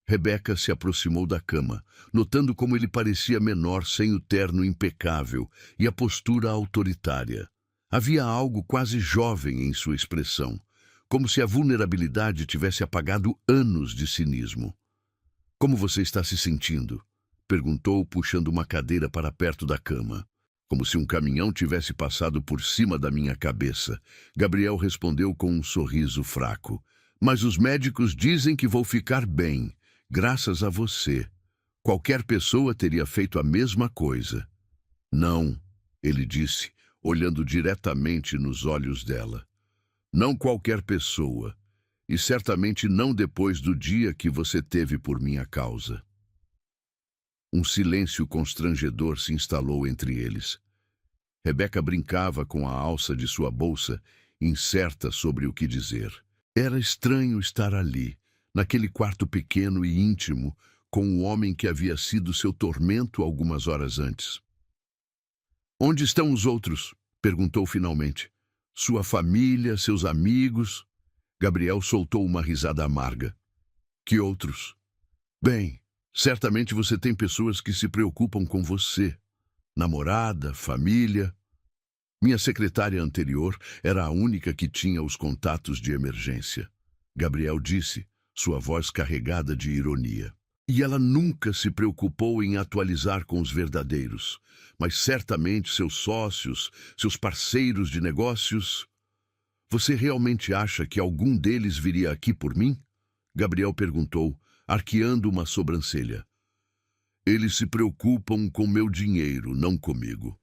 Rebeca se aproximou da cama, notando como ele parecia menor sem o terno impecável e a postura autoritária. Havia algo quase jovem em sua expressão, como se a vulnerabilidade tivesse apagado anos de cinismo. Como você está se sentindo? Perguntou, puxando uma cadeira para perto da cama. Como se um caminhão tivesse passado por cima da minha cabeça. Gabriel respondeu com um sorriso fraco. Mas os médicos dizem que vou ficar bem, graças a você. Qualquer pessoa teria feito a mesma coisa. Não, ele disse, olhando diretamente nos olhos dela. Não qualquer pessoa, e certamente não depois do dia que você teve por minha causa. Um silêncio constrangedor se instalou entre eles. Rebeca brincava com a alça de sua bolsa, incerta sobre o que dizer. Era estranho estar ali, naquele quarto pequeno e íntimo, com o homem que havia sido seu tormento algumas horas antes. Onde estão os outros? Perguntou finalmente. Sua família, seus amigos? Gabriel soltou uma risada amarga. Que outros? Bem, certamente você tem pessoas que se preocupam com você. Namorada, família. Minha secretária anterior era a única que tinha os contatos de emergência. Gabriel disse, sua voz carregada de ironia. E ela nunca se preocupou em atualizar com os verdadeiros. Mas certamente seus sócios, seus parceiros de negócios... Você realmente acha que algum deles viria aqui por mim? Gabriel perguntou, arqueando uma sobrancelha. Eles se preocupam com meu dinheiro, não comigo.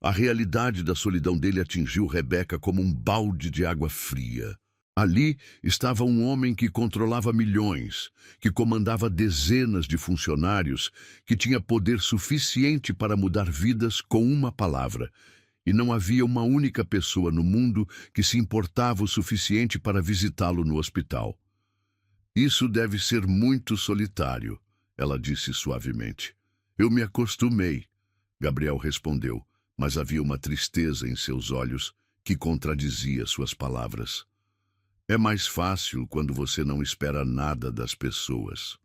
A realidade da solidão dele atingiu Rebeca como um balde de água fria. Ali estava um homem que controlava milhões, que comandava dezenas de funcionários, que tinha poder suficiente para mudar vidas com uma palavra. E não havia uma única pessoa no mundo que se importava o suficiente para visitá-lo no hospital. Isso deve ser muito solitário, ela disse suavemente. Eu me acostumei, Gabriel respondeu. Mas havia uma tristeza em seus olhos que contradizia suas palavras. É mais fácil quando você não espera nada das pessoas.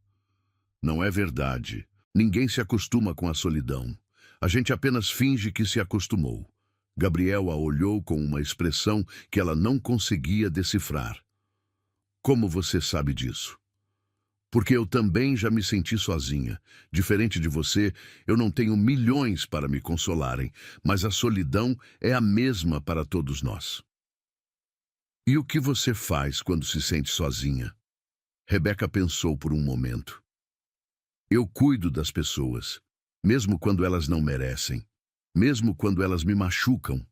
Não é verdade. Ninguém se acostuma com a solidão. A gente apenas finge que se acostumou. Gabriel a olhou com uma expressão que ela não conseguia decifrar. Como você sabe disso? Porque eu também já me senti sozinha. Diferente de você, eu não tenho milhões para me consolarem, mas a solidão é a mesma para todos nós. E o que você faz quando se sente sozinha? Rebeca pensou por um momento. Eu cuido das pessoas. mesmo quando elas não merecem, mesmo quando elas me machucam.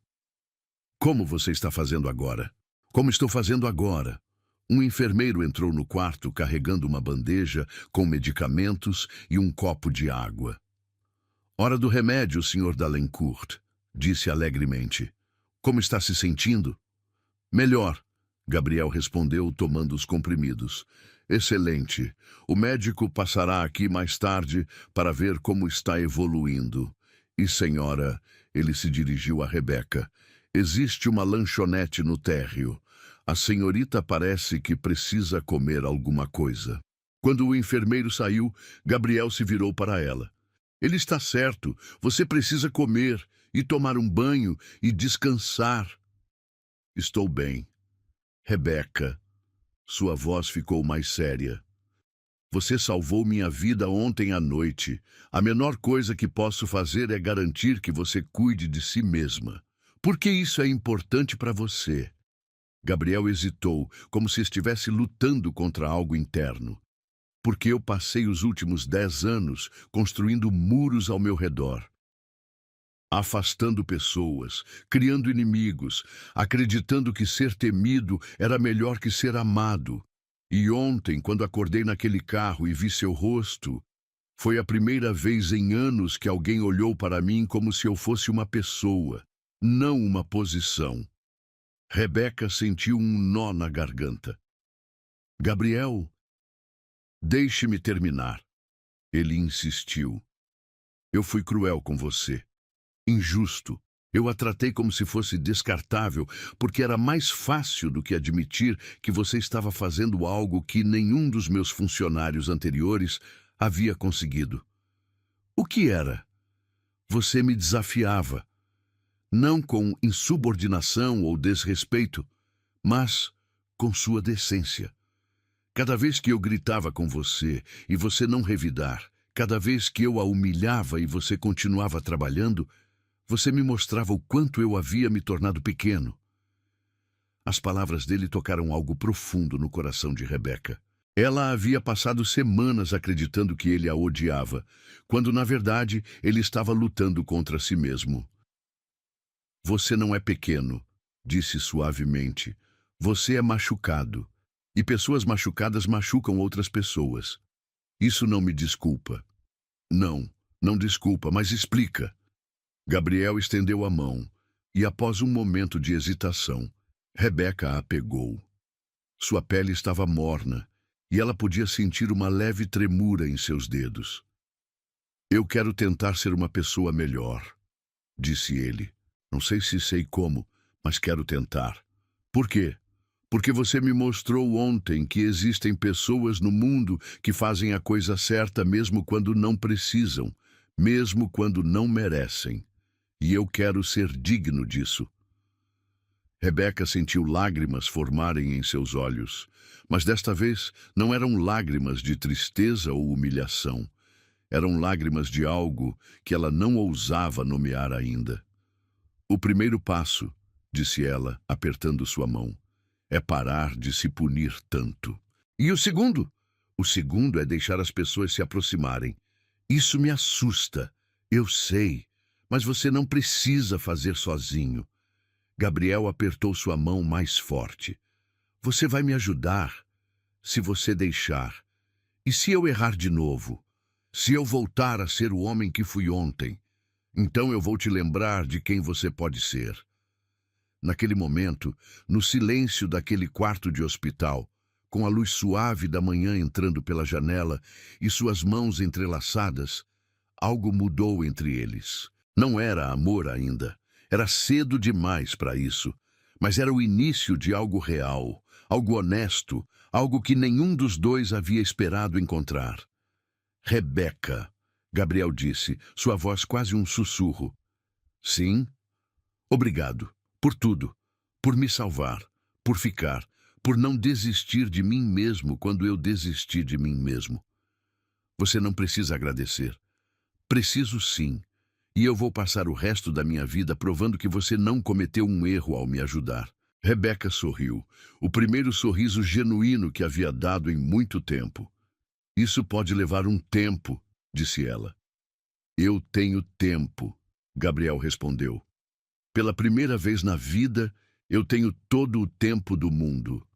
Como você está fazendo agora? Como estou fazendo agora? Um enfermeiro entrou no quarto carregando uma bandeja com medicamentos e um copo de água. Hora do remédio, Sr. Dalencourt, disse alegremente. Como está se sentindo? Melhor, Gabriel respondeu, tomando os comprimidos. Excelente. O médico passará aqui mais tarde para ver como está evoluindo. E, senhora, ele se dirigiu a Rebeca, existe uma lanchonete no térreo. A senhorita parece que precisa comer alguma coisa. Quando o enfermeiro saiu, Gabriel se virou para ela. Ele está certo, você precisa comer e tomar um banho e descansar. Estou bem. Rebeca, sua voz ficou mais séria. Você salvou minha vida ontem à noite. A menor coisa que posso fazer é garantir que você cuide de si mesma. Por que isso é importante para você? Gabriel hesitou, como se estivesse lutando contra algo interno. Porque eu passei os últimos 10 anos construindo muros ao meu redor. Afastando pessoas, criando inimigos, acreditando que ser temido era melhor que ser amado. E ontem, quando acordei naquele carro e vi seu rosto, foi a primeira vez em anos que alguém olhou para mim como se eu fosse uma pessoa, não uma posição. Rebeca sentiu um nó na garganta. Gabriel, deixe-me terminar. Ele insistiu. Eu fui cruel com você. Injusto. Eu a tratei como se fosse descartável, porque era mais fácil do que admitir que você estava fazendo algo que nenhum dos meus funcionários anteriores havia conseguido. O que era? Você me desafiava. Não com insubordinação ou desrespeito, mas com sua decência. Cada vez que eu gritava com você e você não revidar, cada vez que eu a humilhava e você continuava trabalhando, você me mostrava o quanto eu havia me tornado pequeno. As palavras dele tocaram algo profundo no coração de Rebeca. Ela havia passado semanas acreditando que ele a odiava, quando na verdade ele estava lutando contra si mesmo. Você não é pequeno, disse suavemente. Você é machucado. E pessoas machucadas machucam outras pessoas. Isso não me desculpa. Não, não desculpa, mas explica. Gabriel estendeu a mão, e após um momento de hesitação, Rebeca a pegou. Sua pele estava morna, e ela podia sentir uma leve tremura em seus dedos. Eu quero tentar ser uma pessoa melhor, disse ele. Não sei se sei como, mas quero tentar. Por quê? Porque você me mostrou ontem que existem pessoas no mundo que fazem a coisa certa mesmo quando não precisam, mesmo quando não merecem. E eu quero ser digno disso. Rebeca sentiu lágrimas formarem em seus olhos, mas desta vez não eram lágrimas de tristeza ou humilhação. Eram lágrimas de algo que ela não ousava nomear ainda. O primeiro passo, disse ela, apertando sua mão, é parar de se punir tanto. E o segundo? O segundo é deixar as pessoas se aproximarem. Isso me assusta, eu sei, mas você não precisa fazer sozinho. Gabriel apertou sua mão mais forte. Você vai me ajudar, se você deixar. E se eu errar de novo? Se eu voltar a ser o homem que fui ontem? Então eu vou te lembrar de quem você pode ser. Naquele momento, no silêncio daquele quarto de hospital, com a luz suave da manhã entrando pela janela e suas mãos entrelaçadas, algo mudou entre eles. Não era amor ainda. Era cedo demais para isso. Mas era o início de algo real, algo honesto, algo que nenhum dos dois havia esperado encontrar. Rebeca, Gabriel disse, sua voz quase um sussurro. Sim? Obrigado. Por tudo. Por me salvar. Por ficar. Por não desistir de mim mesmo quando eu desisti de mim mesmo. Você não precisa agradecer. Preciso sim. E eu vou passar o resto da minha vida provando que você não cometeu um erro ao me ajudar. Rebeca sorriu. O primeiro sorriso genuíno que havia dado em muito tempo. Isso pode levar um tempo, disse ela. Eu tenho tempo, Gabriel respondeu. Pela primeira vez na vida, eu tenho todo o tempo do mundo.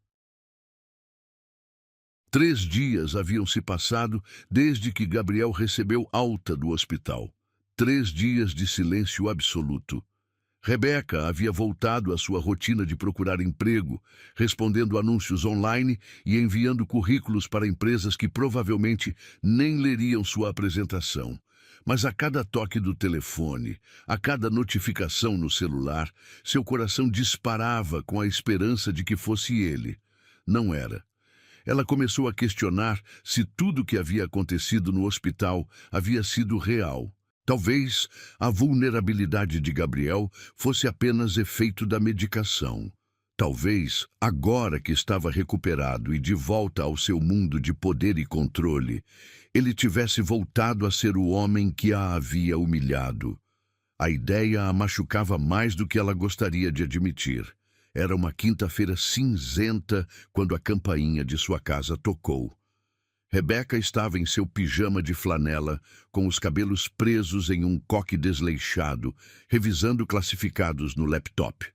3 dias haviam se passado desde que Gabriel recebeu alta do hospital. 3 dias de silêncio absoluto. Rebeca havia voltado à sua rotina de procurar emprego, respondendo anúncios online e enviando currículos para empresas que provavelmente nem leriam sua apresentação. Mas a cada toque do telefone, a cada notificação no celular, seu coração disparava com a esperança de que fosse ele. Não era. Ela começou a questionar se tudo o que havia acontecido no hospital havia sido real. Talvez a vulnerabilidade de Gabriel fosse apenas efeito da medicação. Talvez, agora que estava recuperado e de volta ao seu mundo de poder e controle, ele tivesse voltado a ser o homem que a havia humilhado. A ideia a machucava mais do que ela gostaria de admitir. Era uma quinta-feira cinzenta quando a campainha de sua casa tocou. Rebeca estava em seu pijama de flanela, com os cabelos presos em um coque desleixado, revisando classificados no laptop.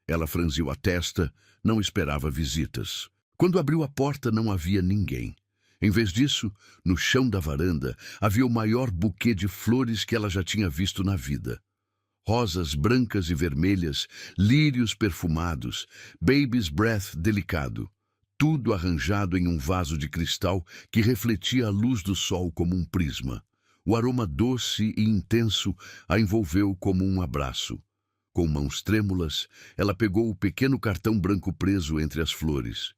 Ela franziu a testa, não esperava visitas. Quando abriu a porta, não havia ninguém. Em vez disso, no chão da varanda, havia o maior buquê de flores que ela já tinha visto na vida. Rosas brancas e vermelhas, lírios perfumados, baby's breath delicado. Tudo arranjado em um vaso de cristal que refletia a luz do sol como um prisma. O aroma doce e intenso a envolveu como um abraço. Com mãos trêmulas, ela pegou o pequeno cartão branco preso entre as flores.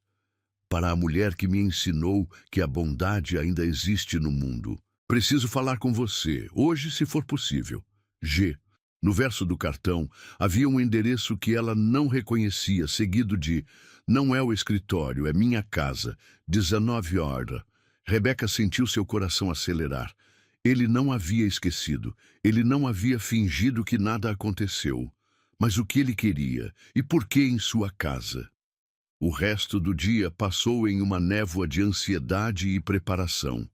Para a mulher que me ensinou que a bondade ainda existe no mundo. Preciso falar com você, hoje se for possível. G. No verso do cartão, havia um endereço que ela não reconhecia, seguido de "Não é o escritório, é minha casa, 19 horas." Rebeca sentiu seu coração acelerar. Ele não havia esquecido, ele não havia fingido que nada aconteceu. Mas o que ele queria e por que em sua casa? O resto do dia passou em uma névoa de ansiedade e preparação.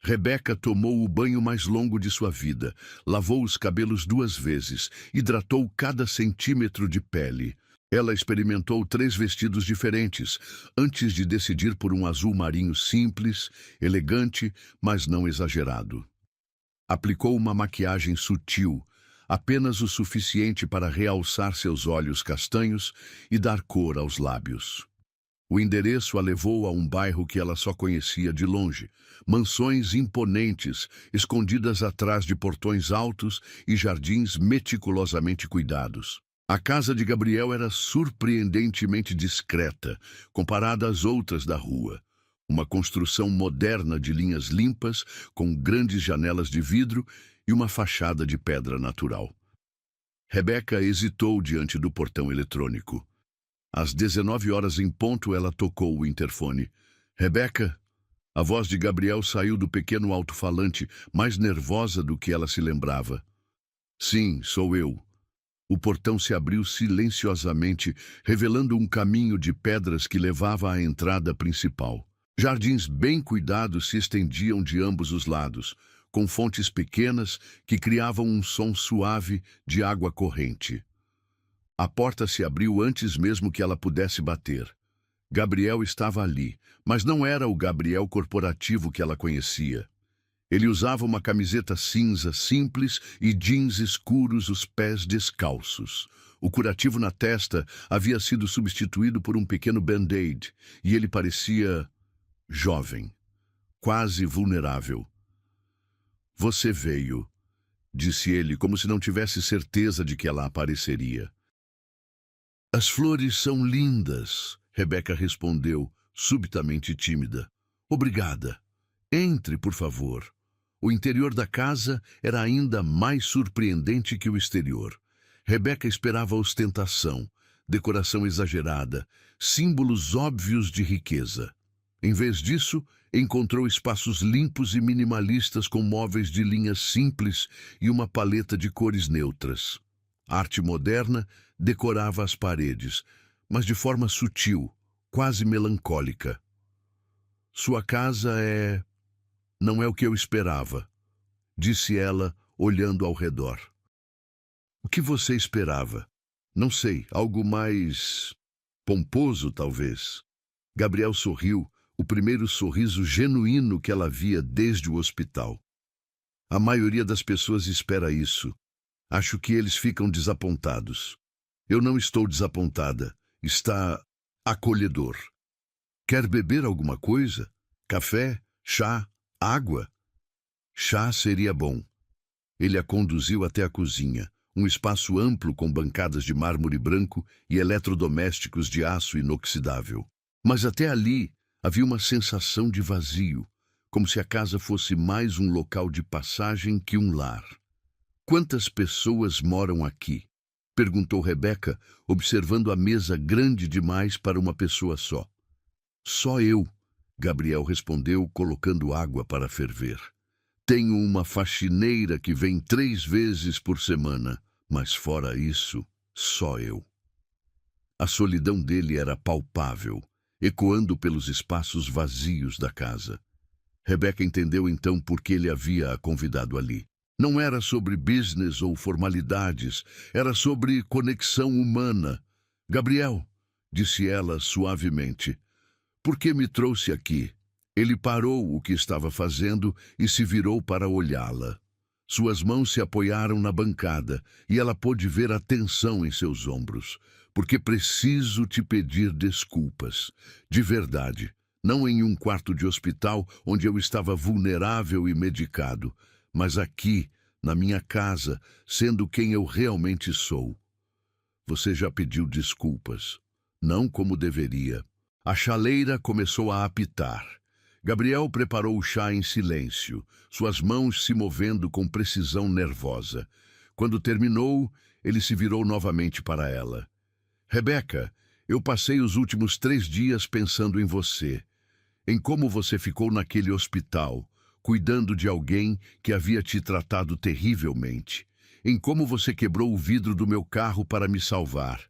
Rebeca tomou o banho mais longo de sua vida, lavou os cabelos 2 vezes, hidratou cada centímetro de pele. Ela experimentou 3 vestidos diferentes, antes de decidir por um azul marinho simples, elegante, mas não exagerado. Aplicou uma maquiagem sutil, apenas o suficiente para realçar seus olhos castanhos e dar cor aos lábios. O endereço a levou a um bairro que ela só conhecia de longe. Mansões imponentes, escondidas atrás de portões altos e jardins meticulosamente cuidados. A casa de Gabriel era surpreendentemente discreta, comparada às outras da rua. Uma construção moderna de linhas limpas, com grandes janelas de vidro e uma fachada de pedra natural. Rebeca hesitou diante do portão eletrônico. Às 19 horas em ponto, ela tocou o interfone. "Rebeca?" A voz de Gabriel saiu do pequeno alto-falante, mais nervosa do que ela se lembrava. "Sim, sou eu." O portão se abriu silenciosamente, revelando um caminho de pedras que levava à entrada principal. Jardins bem cuidados se estendiam de ambos os lados, com fontes pequenas que criavam um som suave de água corrente. A porta se abriu antes mesmo que ela pudesse bater. Gabriel estava ali, mas não era o Gabriel corporativo que ela conhecia. Ele usava uma camiseta cinza simples e jeans escuros, os pés descalços. O curativo na testa havia sido substituído por um pequeno band-aid, e ele parecia jovem, quase vulnerável. "Você veio", disse ele, como se não tivesse certeza de que ela apareceria. "As flores são lindas", Rebeca respondeu, subitamente tímida. "Obrigada. Entre, por favor." O interior da casa era ainda mais surpreendente que o exterior. Rebeca esperava ostentação, decoração exagerada, símbolos óbvios de riqueza. Em vez disso, encontrou espaços limpos e minimalistas com móveis de linhas simples e uma paleta de cores neutras. A arte moderna decorava as paredes, mas de forma sutil, quase melancólica. "Sua casa não é o que eu esperava", disse ela, olhando ao redor. O que você esperava? Não sei, algo mais pomposo, talvez. Gabriel sorriu, o primeiro sorriso genuíno que ela via desde o hospital. A maioria das pessoas espera isso. Acho que eles ficam desapontados. Eu não estou desapontada. Está acolhedor. Quer beber alguma coisa? Café? Chá? Água? Chá seria bom. Ele a conduziu até a cozinha, um espaço amplo com bancadas de mármore branco e eletrodomésticos de aço inoxidável. Mas até ali havia uma sensação de vazio, como se a casa fosse mais um local de passagem que um lar. Quantas pessoas moram aqui? Perguntou Rebeca, observando a mesa grande demais para uma pessoa só. Só eu, Gabriel respondeu, colocando água para ferver. Tenho uma faxineira que vem 3 vezes por semana, mas fora isso, só eu. A solidão dele era palpável, ecoando pelos espaços vazios da casa. Rebeca entendeu então por que ele havia a convidado ali. Não era sobre business ou formalidades, era sobre conexão humana. Gabriel, disse ela suavemente, por que me trouxe aqui? Ele parou o que estava fazendo e se virou para olhá-la. Suas mãos se apoiaram na bancada e ela pôde ver a tensão em seus ombros. Porque preciso te pedir desculpas. De verdade. Não em um quarto de hospital onde eu estava vulnerável e medicado, mas aqui, na minha casa, sendo quem eu realmente sou. Você já pediu desculpas. Não como deveria. A chaleira começou a apitar. Gabriel preparou o chá em silêncio, suas mãos se movendo com precisão nervosa. Quando terminou, ele se virou novamente para ela. Rebeca, eu passei os últimos 3 dias pensando em você, em como você ficou naquele hospital, cuidando de alguém que havia te tratado terrivelmente, em como você quebrou o vidro do meu carro para me salvar,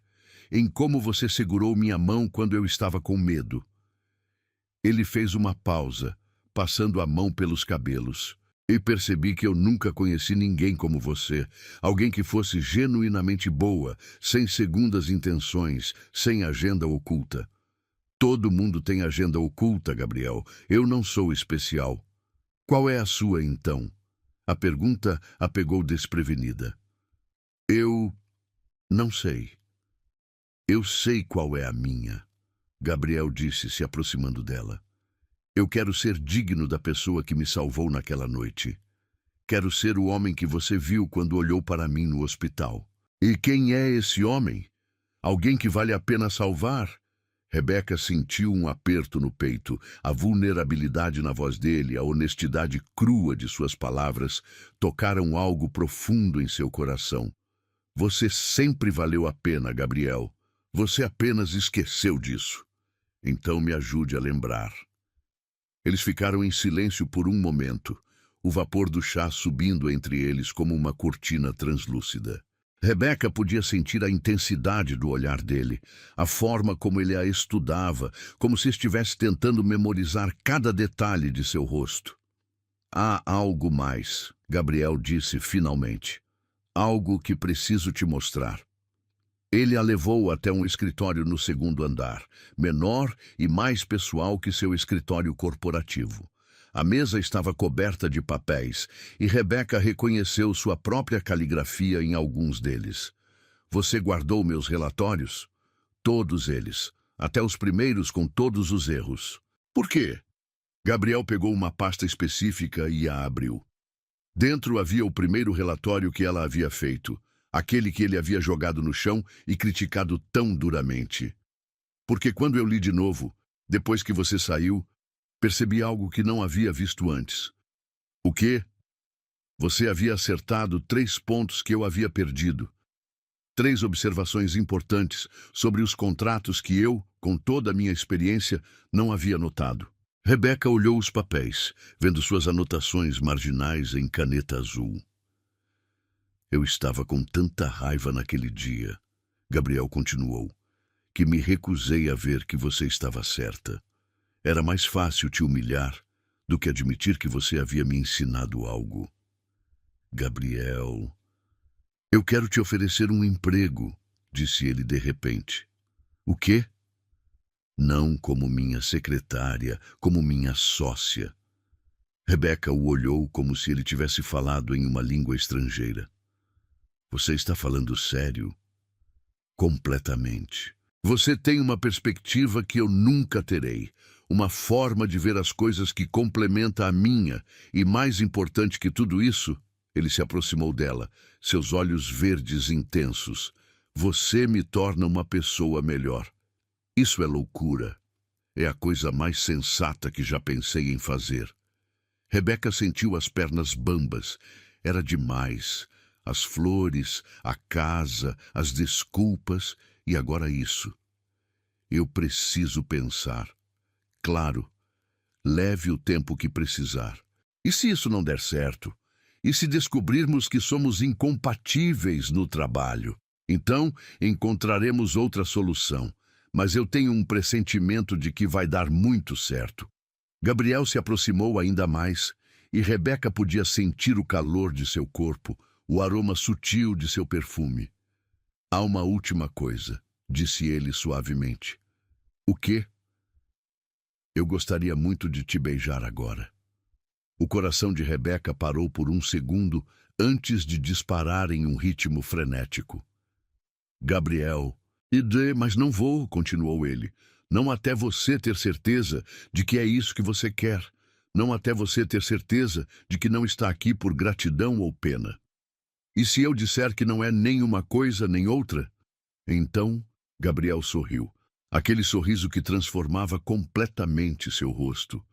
em como você segurou minha mão quando eu estava com medo. Ele fez uma pausa, passando a mão pelos cabelos, e percebi que eu nunca conheci ninguém como você, alguém que fosse genuinamente boa, sem segundas intenções, sem agenda oculta. Todo mundo tem agenda oculta, Gabriel. Eu não sou especial. Qual é a sua, então? A pergunta a pegou desprevenida. Eu não sei. Eu sei qual é a minha, Gabriel disse, se aproximando dela. Eu quero ser digno da pessoa que me salvou naquela noite. Quero ser o homem que você viu quando olhou para mim no hospital. E quem é esse homem? Alguém que vale a pena salvar? Rebeca sentiu um aperto no peito, a vulnerabilidade na voz dele, a honestidade crua de suas palavras tocaram algo profundo em seu coração. Você sempre valeu a pena, Gabriel. Você apenas esqueceu disso. Então me ajude a lembrar. Eles ficaram em silêncio por um momento, o vapor do chá subindo entre eles como uma cortina translúcida. Rebeca podia sentir a intensidade do olhar dele, a forma como ele a estudava, como se estivesse tentando memorizar cada detalhe de seu rosto. Há algo mais, Gabriel disse finalmente. Algo que preciso te mostrar. Ele a levou até um escritório no 2º andar, menor e mais pessoal que seu escritório corporativo. A mesa estava coberta de papéis e Rebeca reconheceu sua própria caligrafia em alguns deles. Você guardou meus relatórios? Todos eles, até os primeiros com todos os erros. Por quê? Gabriel pegou uma pasta específica e a abriu. Dentro havia o primeiro relatório que ela havia feito, aquele que ele havia jogado no chão e criticado tão duramente. Porque quando eu li de novo, depois que você saiu, percebi algo que não havia visto antes. O quê? Você havia acertado 3 pontos que eu havia perdido. 3 observações importantes sobre os contratos que eu, com toda a minha experiência, não havia notado. Rebeca olhou os papéis, vendo suas anotações marginais em caneta azul. Eu estava com tanta raiva naquele dia, Gabriel continuou, que me recusei a ver que você estava certa. Era mais fácil te humilhar do que admitir que você havia me ensinado algo. Gabriel, eu quero te oferecer um emprego, disse ele de repente. O quê? Não como minha secretária, como minha sócia. Rebeca o olhou como se ele tivesse falado em uma língua estrangeira. Você está falando sério? Completamente. Você tem uma perspectiva que eu nunca terei, uma forma de ver as coisas que complementa a minha, e mais importante que tudo isso, ele se aproximou dela, seus olhos verdes intensos. Você me torna uma pessoa melhor. Isso é loucura. É a coisa mais sensata que já pensei em fazer. Rebeca sentiu as pernas bambas. Era demais. As flores, a casa, as desculpas e agora isso. Eu preciso pensar. Claro, leve o tempo que precisar. E se isso não der certo? E se descobrirmos que somos incompatíveis no trabalho? Então, encontraremos outra solução. Mas eu tenho um pressentimento de que vai dar muito certo. Gabriel se aproximou ainda mais, e Rebeca podia sentir o calor de seu corpo, o aroma sutil de seu perfume. Há uma última coisa, disse ele suavemente. O quê? Eu gostaria muito de te beijar agora. O coração de Rebeca parou por um segundo antes de disparar em um ritmo frenético. Gabriel, mas não vou, continuou ele. Não até você ter certeza de que é isso que você quer. Não até você ter certeza de que não está aqui por gratidão ou pena. E se eu disser que não é nem uma coisa nem outra? Então, Gabriel sorriu. Aquele sorriso que transformava completamente seu rosto.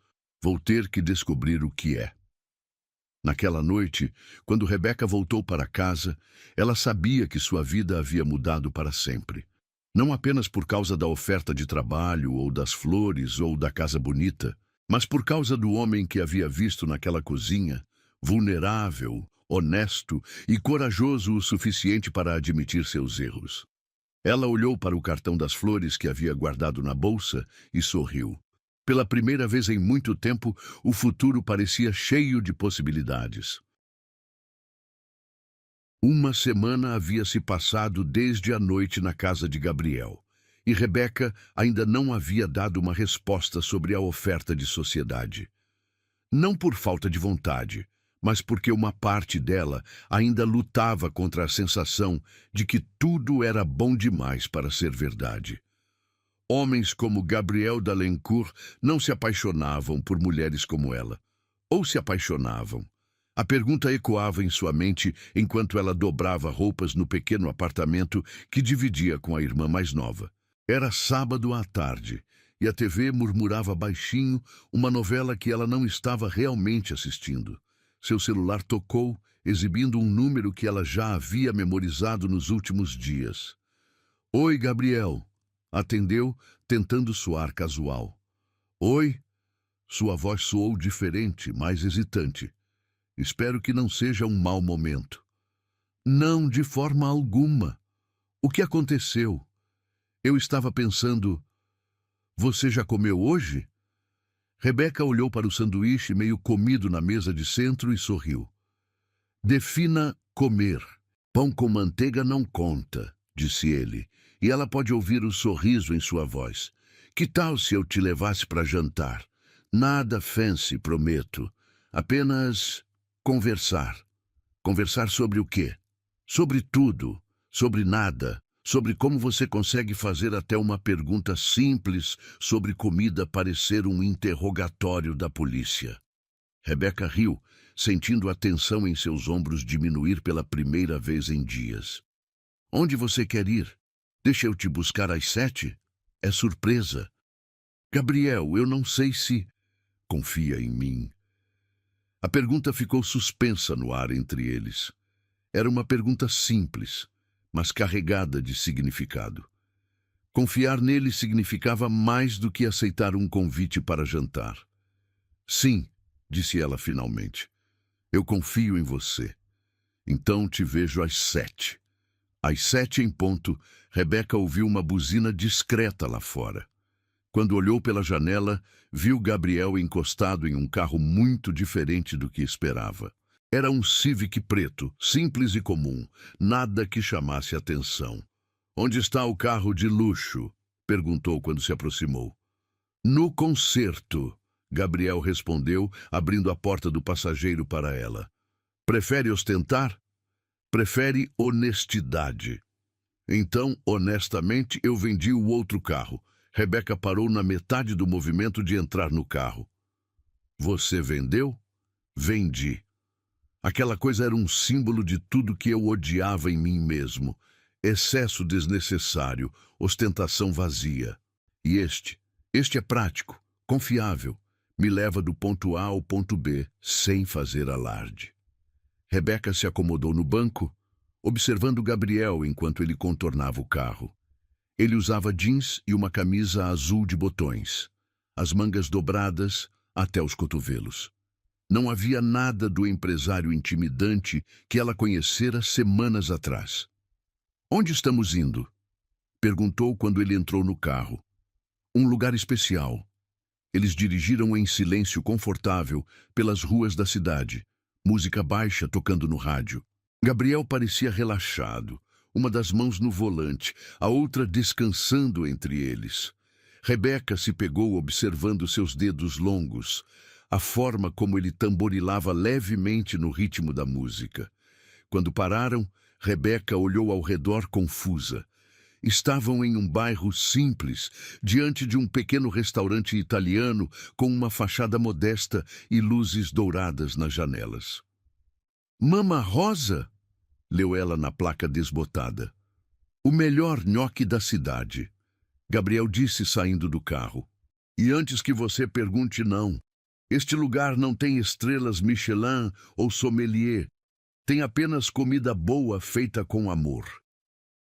Vou ter que descobrir o que é. Naquela noite, quando Rebeca voltou para casa, ela sabia que sua vida havia mudado para sempre. Não apenas por causa da oferta de trabalho, ou das flores, ou da casa bonita, mas por causa do homem que havia visto naquela cozinha, vulnerável, honesto e corajoso o suficiente para admitir seus erros. Ela olhou para o cartão das flores que havia guardado na bolsa e sorriu. Pela primeira vez em muito tempo, o futuro parecia cheio de possibilidades. Uma semana havia se passado desde a noite na casa de Gabriel, e Rebeca ainda não havia dado uma resposta sobre a oferta de sociedade. Não por falta de vontade, mas porque uma parte dela ainda lutava contra a sensação de que tudo era bom demais para ser verdade. Homens como Gabriel Dalencourt não se apaixonavam por mulheres como ela. Ou se apaixonavam. A pergunta ecoava em sua mente enquanto ela dobrava roupas no pequeno apartamento que dividia com a irmã mais nova. Era sábado à tarde, e a TV murmurava baixinho uma novela que ela não estava realmente assistindo. Seu celular tocou, exibindo um número que ela já havia memorizado nos últimos dias. Oi, Gabriel. Atendeu, tentando soar casual. Oi? Sua voz soou diferente, mais hesitante. Espero que não seja um mau momento. Não, de forma alguma. O que aconteceu? Eu estava pensando... Você já comeu hoje? Rebeca olhou para o sanduíche meio comido na mesa de centro e sorriu. Defina comer. Pão com manteiga não conta, disse ele, e ela pode ouvir o sorriso em sua voz. Que tal se eu te levasse para jantar? Nada fancy, prometo. Apenas conversar. Conversar sobre o quê? Sobre tudo, sobre nada, sobre como você consegue fazer até uma pergunta simples sobre comida parecer um interrogatório da polícia. Rebeca riu, sentindo a tensão em seus ombros diminuir pela primeira vez em dias. Onde você quer ir? Deixa eu te buscar às 7? É surpresa. Gabriel, eu não sei se... Confia em mim. A pergunta ficou suspensa no ar entre eles. Era uma pergunta simples, mas carregada de significado. Confiar nele significava mais do que aceitar um convite para jantar. Sim, disse ela finalmente. Eu confio em você. Então te vejo às 7. Às 7 em ponto, Rebeca ouviu uma buzina discreta lá fora. Quando olhou pela janela, viu Gabriel encostado em um carro muito diferente do que esperava. Era um Civic preto, simples e comum, nada que chamasse atenção. "Onde está o carro de luxo?" perguntou quando se aproximou. "No concerto", Gabriel respondeu, abrindo a porta do passageiro para ela. "Prefere ostentar? Prefere honestidade." "Então, honestamente, eu vendi o outro carro." Rebeca parou na metade do movimento de entrar no carro. "Você vendeu?" "Vendi." Aquela coisa era um símbolo de tudo que eu odiava em mim mesmo. Excesso desnecessário, ostentação vazia. E este é prático, confiável, me leva do ponto A ao ponto B, sem fazer alarde. Rebeca se acomodou no banco, observando Gabriel enquanto ele contornava o carro. Ele usava jeans e uma camisa azul de botões, as mangas dobradas até os cotovelos. Não havia nada do empresário intimidante que ela conhecera semanas atrás. "Onde estamos indo?" perguntou quando ele entrou no carro. "Um lugar especial." Eles dirigiram em silêncio confortável pelas ruas da cidade, música baixa tocando no rádio. Gabriel parecia relaxado, uma das mãos no volante, a outra descansando entre eles. Rebeca se pegou observando seus dedos longos, a forma como ele tamborilava levemente no ritmo da música. Quando pararam, Rebeca olhou ao redor confusa. Estavam em um bairro simples, diante de um pequeno restaurante italiano com uma fachada modesta e luzes douradas nas janelas. "Mama Rosa?" leu ela na placa desbotada. "O melhor nhoque da cidade", Gabriel disse saindo do carro. "E antes que você pergunte, não. Este lugar não tem estrelas Michelin ou sommelier. Tem apenas comida boa feita com amor."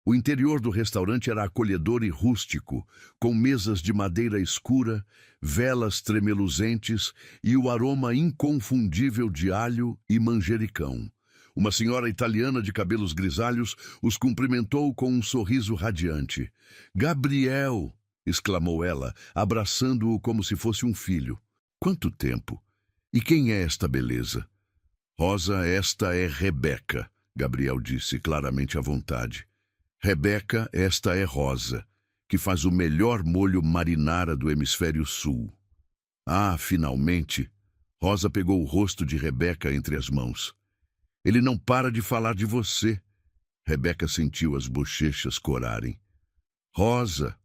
O interior do restaurante era acolhedor e rústico, com mesas de madeira escura, velas tremeluzentes e o aroma inconfundível de alho e manjericão. Uma senhora italiana de cabelos grisalhos os cumprimentou com um sorriso radiante. "Gabriel!" exclamou ela, abraçando-o como se fosse um filho. "Quanto tempo! E quem é esta beleza?" "Rosa, esta é Rebeca", Gabriel disse claramente à vontade. "Rebeca, esta é Rosa, que faz o melhor molho marinara do hemisfério sul." "Ah, finalmente!" Rosa pegou o rosto de Rebeca entre as mãos. "Ele não para de falar de você." Rebeca sentiu as bochechas corarem. "Rosa!"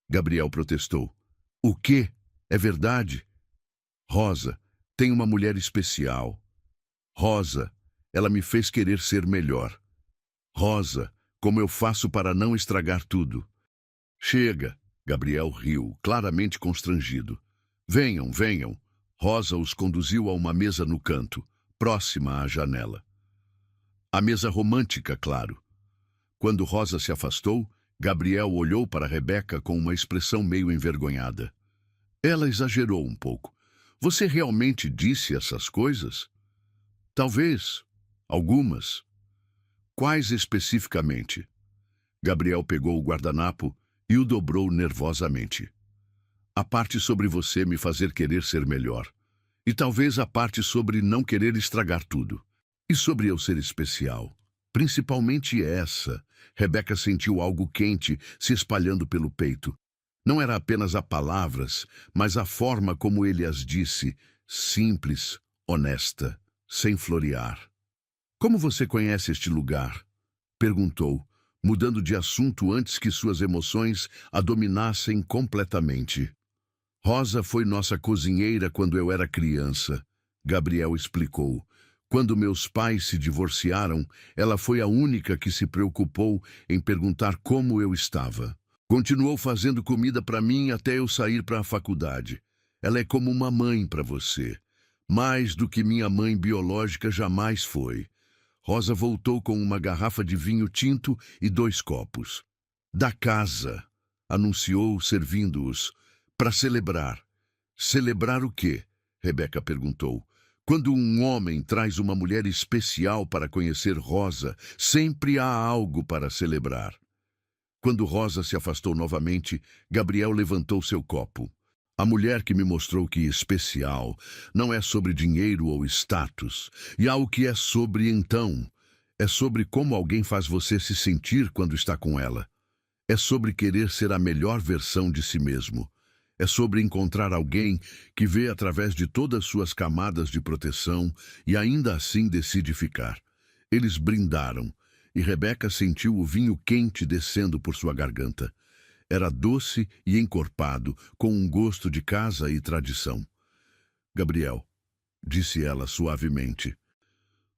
Gabriel protestou. "O quê? É verdade?" "Rosa, tem uma mulher especial. Rosa, ela me fez querer ser melhor. Rosa, como eu faço para não estragar tudo?" "Chega!" Gabriel riu, claramente constrangido. "Venham, venham." Rosa os conduziu a uma mesa no canto, próxima à janela. A mesa romântica, claro. Quando Rosa se afastou, Gabriel olhou para Rebeca com uma expressão meio envergonhada. Ela exagerou um pouco. "Você realmente disse essas coisas?" "Talvez. Algumas." "Quais especificamente?" Gabriel pegou o guardanapo e o dobrou nervosamente. "A parte sobre você me fazer querer ser melhor. E talvez a parte sobre não querer estragar tudo. E sobre eu ser especial. Principalmente essa." Rebeca sentiu algo quente se espalhando pelo peito. Não era apenas as palavras, mas a forma como ele as disse, simples, honesta, sem florear. "Como você conhece este lugar?" perguntou, mudando de assunto antes que suas emoções a dominassem completamente. "Rosa foi nossa cozinheira quando eu era criança", Gabriel explicou. "Quando meus pais se divorciaram, ela foi a única que se preocupou em perguntar como eu estava. Continuou fazendo comida para mim até eu sair para a faculdade. Ela é como uma mãe para você. Mais do que minha mãe biológica jamais foi." Rosa voltou com uma garrafa de vinho tinto e 2 copos. "Da casa", anunciou, servindo-os, "para celebrar." "Celebrar o quê?" Rebeca perguntou. "Quando um homem traz uma mulher especial para conhecer Rosa, sempre há algo para celebrar." Quando Rosa se afastou novamente, Gabriel levantou seu copo. A mulher que me mostrou que especial não é sobre dinheiro ou status, e há o que é sobre então. É sobre como alguém faz você se sentir quando está com ela. É sobre querer ser a melhor versão de si mesmo. É sobre encontrar alguém que vê através de todas suas camadas de proteção e ainda assim decide ficar. Eles brindaram, e Rebeca sentiu o vinho quente descendo por sua garganta. Era doce e encorpado, com um gosto de casa e tradição. Gabriel, disse ela suavemente.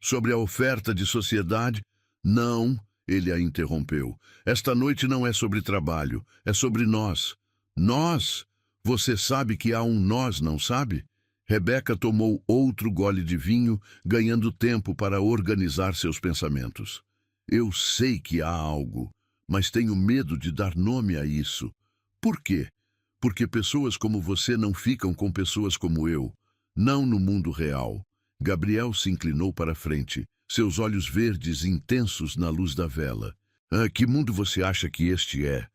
Sobre a oferta de sociedade? Não, ele a interrompeu. Esta noite não é sobre trabalho, é sobre nós. Nós? Você sabe que há um nós, não sabe? Rebeca tomou outro gole de vinho, ganhando tempo para organizar seus pensamentos. Eu sei que há algo, mas tenho medo de dar nome a isso. Por quê? Porque pessoas como você não ficam com pessoas como eu. Não no mundo real. Gabriel se inclinou para a frente, seus olhos verdes intensos na luz da vela. Ah, que mundo você acha que este é?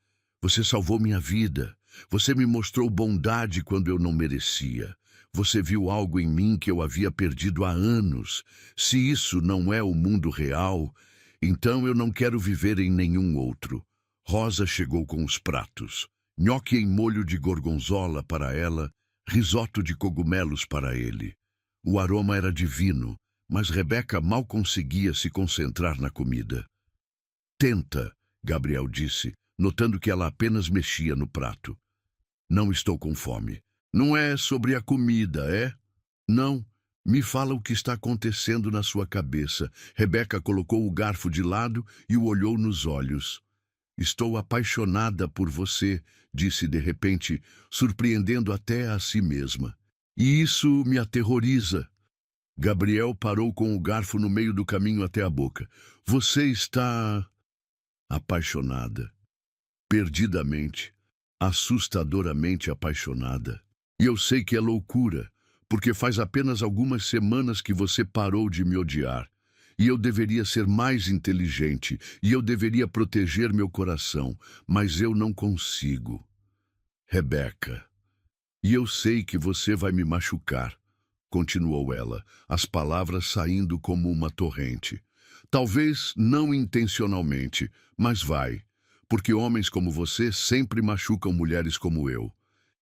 Você salvou minha vida. Você me mostrou bondade quando eu não merecia. Você viu algo em mim que eu havia perdido há anos. Se isso não é o mundo real, então eu não quero viver em nenhum outro. Rosa chegou com os pratos. Nhoque em molho de gorgonzola para ela, risoto de cogumelos para ele. O aroma era divino, mas Rebeca mal conseguia se concentrar na comida. Tenta, Gabriel disse, notando que ela apenas mexia no prato. Não estou com fome. Não é sobre a comida, é? Não. Me fala o que está acontecendo na sua cabeça. Rebeca colocou o garfo de lado e o olhou nos olhos. Estou apaixonada por você, disse de repente, surpreendendo até a si mesma. E isso me aterroriza. Gabriel parou com o garfo no meio do caminho até a boca. Você está apaixonada. Perdidamente, assustadoramente apaixonada. E eu sei que é loucura, porque faz apenas algumas semanas que você parou de me odiar. E eu deveria ser mais inteligente, e eu deveria proteger meu coração, mas eu não consigo. Rebeca, e eu sei que você vai me machucar, continuou ela, as palavras saindo como uma torrente. Talvez não intencionalmente, mas vai, porque homens como você sempre machucam mulheres como eu.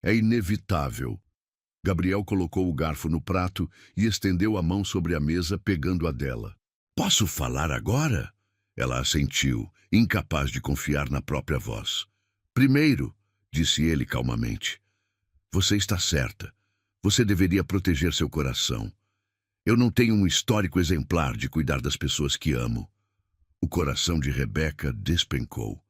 É inevitável. Gabriel colocou o garfo no prato e estendeu a mão sobre a mesa, pegando a dela. Posso falar agora? Ela assentiu, incapaz de confiar na própria voz. Primeiro, disse ele calmamente, você está certa. Você deveria proteger seu coração. Eu não tenho um histórico exemplar de cuidar das pessoas que amo. O coração de Rebeca despencou.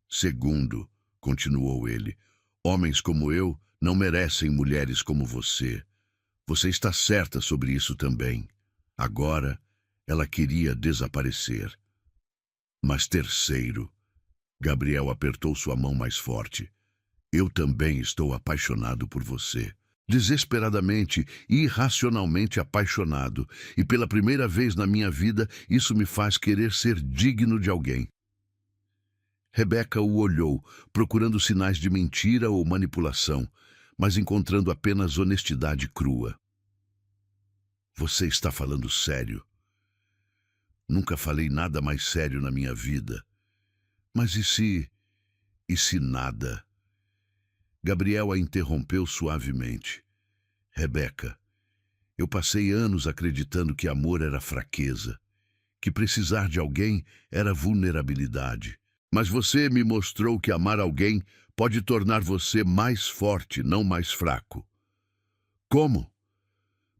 Segundo, continuou ele, homens como eu não merecem mulheres como você. Você está certa sobre isso também. Agora, ela queria desaparecer. Mas terceiro, Gabriel apertou sua mão mais forte. Eu também estou apaixonado por você. Desesperadamente, irracionalmente apaixonado. E pela primeira vez na minha vida, isso me faz querer ser digno de alguém. Rebeca o olhou, procurando sinais de mentira ou manipulação, mas encontrando apenas honestidade crua. Você está falando sério? Nunca falei nada mais sério na minha vida. Mas e se... e se nada? Gabriel a interrompeu suavemente. Rebeca, eu passei anos acreditando que amor era fraqueza, que precisar de alguém era vulnerabilidade. Mas você me mostrou que amar alguém pode tornar você mais forte, não mais fraco. Como?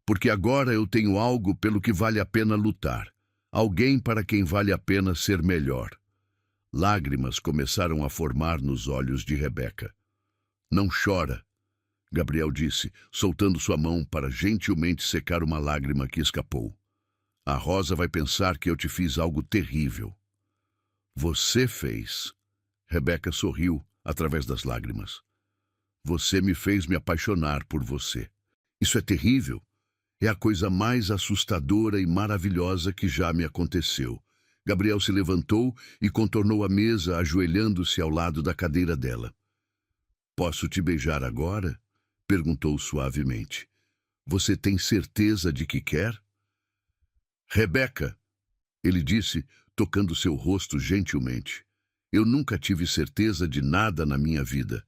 Porque agora eu tenho algo pelo que vale a pena lutar. Alguém para quem vale a pena ser melhor. Lágrimas começaram a formar nos olhos de Rebeca. Não chora, Gabriel disse, soltando sua mão para gentilmente secar uma lágrima que escapou. A Rosa vai pensar que eu te fiz algo terrível. Você fez. Rebeca sorriu através das lágrimas. Você me fez me apaixonar por você. Isso é terrível. É a coisa mais assustadora e maravilhosa que já me aconteceu. Gabriel se levantou e contornou a mesa, ajoelhando-se ao lado da cadeira dela. Posso te beijar agora? Perguntou suavemente. Você tem certeza de que quer? Rebeca, ele disse, tocando seu rosto gentilmente. Eu nunca tive certeza de nada na minha vida.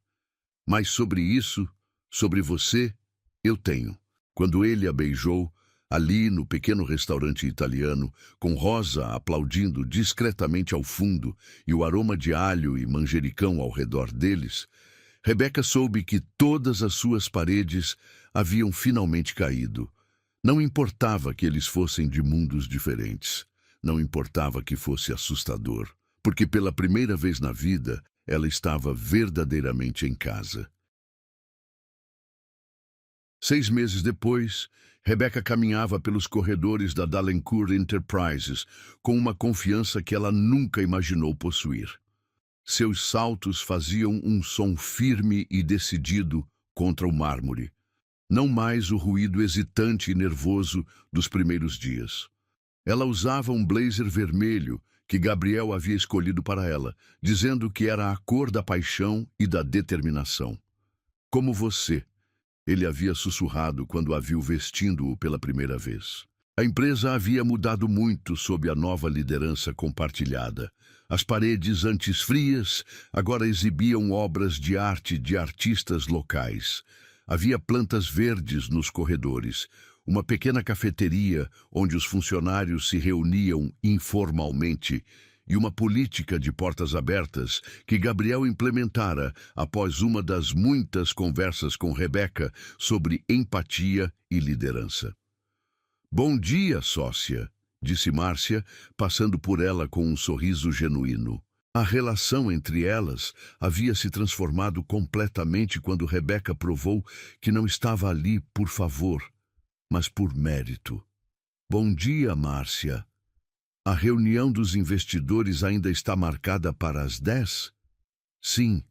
Mas sobre isso, sobre você, eu tenho. Quando ele a beijou, ali no pequeno restaurante italiano, com Rosa aplaudindo discretamente ao fundo e o aroma de alho e manjericão ao redor deles, Rebeca soube que todas as suas paredes haviam finalmente caído. Não importava que eles fossem de mundos diferentes. Não importava que fosse assustador, porque pela primeira vez na vida ela estava verdadeiramente em casa. 6 meses depois, Rebeca caminhava pelos corredores da Dalencourt Enterprises com uma confiança que ela nunca imaginou possuir. Seus saltos faziam um som firme e decidido contra o mármore. Não mais o ruído hesitante e nervoso dos primeiros dias. Ela usava um blazer vermelho que Gabriel havia escolhido para ela, dizendo que era a cor da paixão e da determinação. Como você, ele havia sussurrado quando a viu vestindo-o pela primeira vez. A empresa havia mudado muito sob a nova liderança compartilhada. As paredes antes frias agora exibiam obras de arte de artistas locais. Havia plantas verdes nos corredores, uma pequena cafeteria onde os funcionários se reuniam informalmente e uma política de portas abertas que Gabriel implementara após uma das muitas conversas com Rebeca sobre empatia e liderança. Bom dia, sócia, disse Márcia, passando por ela com um sorriso genuíno. A relação entre elas havia se transformado completamente quando Rebeca provou que não estava ali por favor, mas por mérito. Bom dia, Márcia. A reunião dos investidores ainda está marcada para as 10? Sim,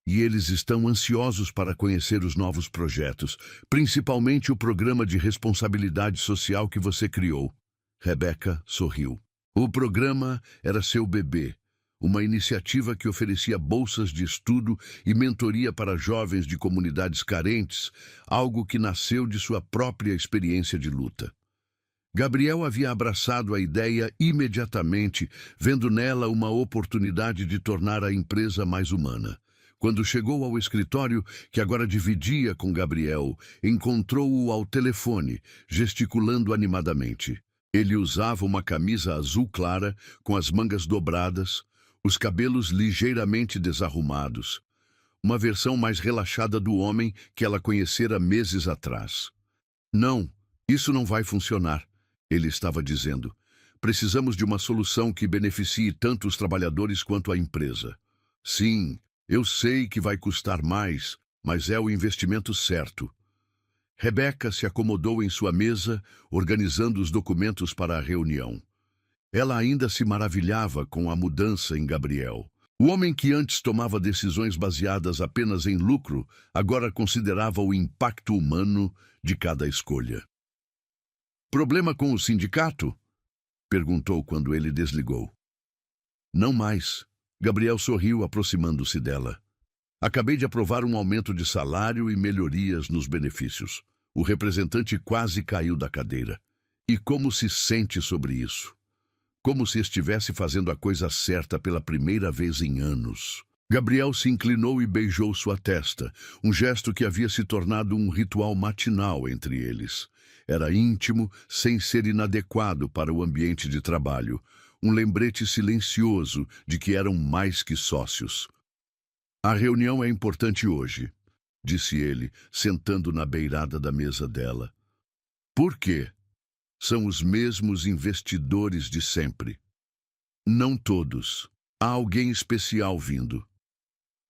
e eles estão ansiosos para conhecer os novos projetos, principalmente o programa de responsabilidade social que você criou. Rebeca sorriu. O programa era seu bebê, uma iniciativa que oferecia bolsas de estudo e mentoria para jovens de comunidades carentes, algo que nasceu de sua própria experiência de luta. Gabriel havia abraçado a ideia imediatamente, vendo nela uma oportunidade de tornar a empresa mais humana. Quando chegou ao escritório, que agora dividia com Gabriel, encontrou-o ao telefone, gesticulando animadamente. Ele usava uma camisa azul clara, com as mangas dobradas, os cabelos ligeiramente desarrumados. Uma versão mais relaxada do homem que ela conhecera meses atrás. Não, isso não vai funcionar, ele estava dizendo. Precisamos de uma solução que beneficie tanto os trabalhadores quanto a empresa. Sim, eu sei que vai custar mais, mas é o investimento certo. Rebeca se acomodou em sua mesa, organizando os documentos para a reunião. Ela ainda se maravilhava com a mudança em Gabriel. O homem que antes tomava decisões baseadas apenas em lucro, agora considerava o impacto humano de cada escolha. Problema com o sindicato? Perguntou quando ele desligou. Não mais. Gabriel sorriu, aproximando-se dela. Acabei de aprovar um aumento de salário e melhorias nos benefícios. O representante quase caiu da cadeira. E como se sente sobre isso? Como se estivesse fazendo a coisa certa pela primeira vez em anos. Gabriel se inclinou e beijou sua testa, um gesto que havia se tornado um ritual matinal entre eles. Era íntimo, sem ser inadequado para o ambiente de trabalho. Um lembrete silencioso de que eram mais que sócios. A reunião é importante hoje, disse ele, sentando na beirada da mesa dela. Por quê? São os mesmos investidores de sempre. Não todos. Há alguém especial vindo.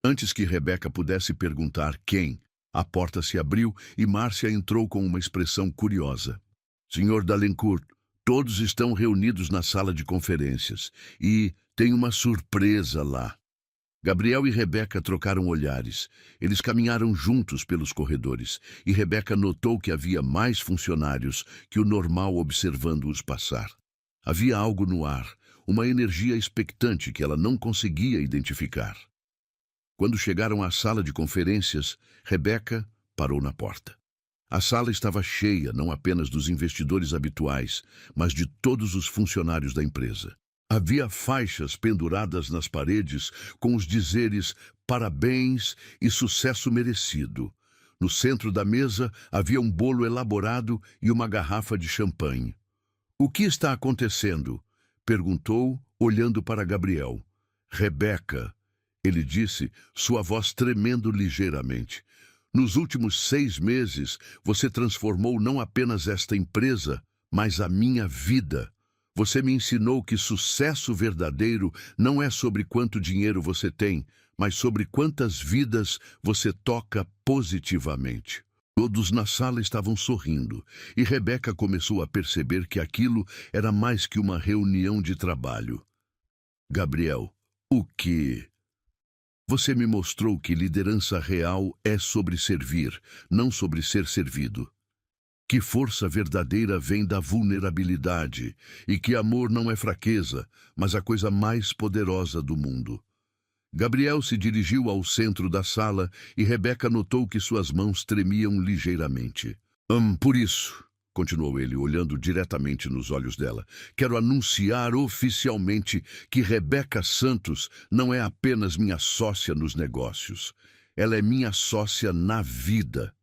Antes que Rebeca pudesse perguntar quem, a porta se abriu e Márcia entrou com uma expressão curiosa. Senhor Dalencourt, todos estão reunidos na sala de conferências e tem uma surpresa lá. Gabriel e Rebeca trocaram olhares. Eles caminharam juntos pelos corredores e Rebeca notou que havia mais funcionários que o normal observando-os passar. Havia algo no ar, uma energia expectante que ela não conseguia identificar. Quando chegaram à sala de conferências, Rebeca, parou na porta. A sala estava cheia não apenas dos investidores habituais, mas de todos os funcionários da empresa. Havia faixas penduradas nas paredes com os dizeres "Parabéns" e "Sucesso merecido". No centro da mesa havia um bolo elaborado e uma garrafa de champanhe. "O que está acontecendo?" perguntou, olhando para Gabriel. "Rebeca", ele disse, sua voz tremendo ligeiramente. "Nos últimos 6 meses, você transformou não apenas esta empresa, mas a minha vida. Você me ensinou que sucesso verdadeiro não é sobre quanto dinheiro você tem, mas sobre quantas vidas você toca positivamente." Todos na sala estavam sorrindo, e Rebeca começou a perceber que aquilo era mais que uma reunião de trabalho. "Gabriel, o quê?" "Você me mostrou que liderança real é sobre servir, não sobre ser servido. Que força verdadeira vem da vulnerabilidade, e que amor não é fraqueza, mas a coisa mais poderosa do mundo." Gabriel se dirigiu ao centro da sala e Rebeca notou que suas mãos tremiam ligeiramente. Por isso", continuou ele, olhando diretamente nos olhos dela, "quero anunciar oficialmente que Rebeca Santos não é apenas minha sócia nos negócios. Ela é minha sócia na vida."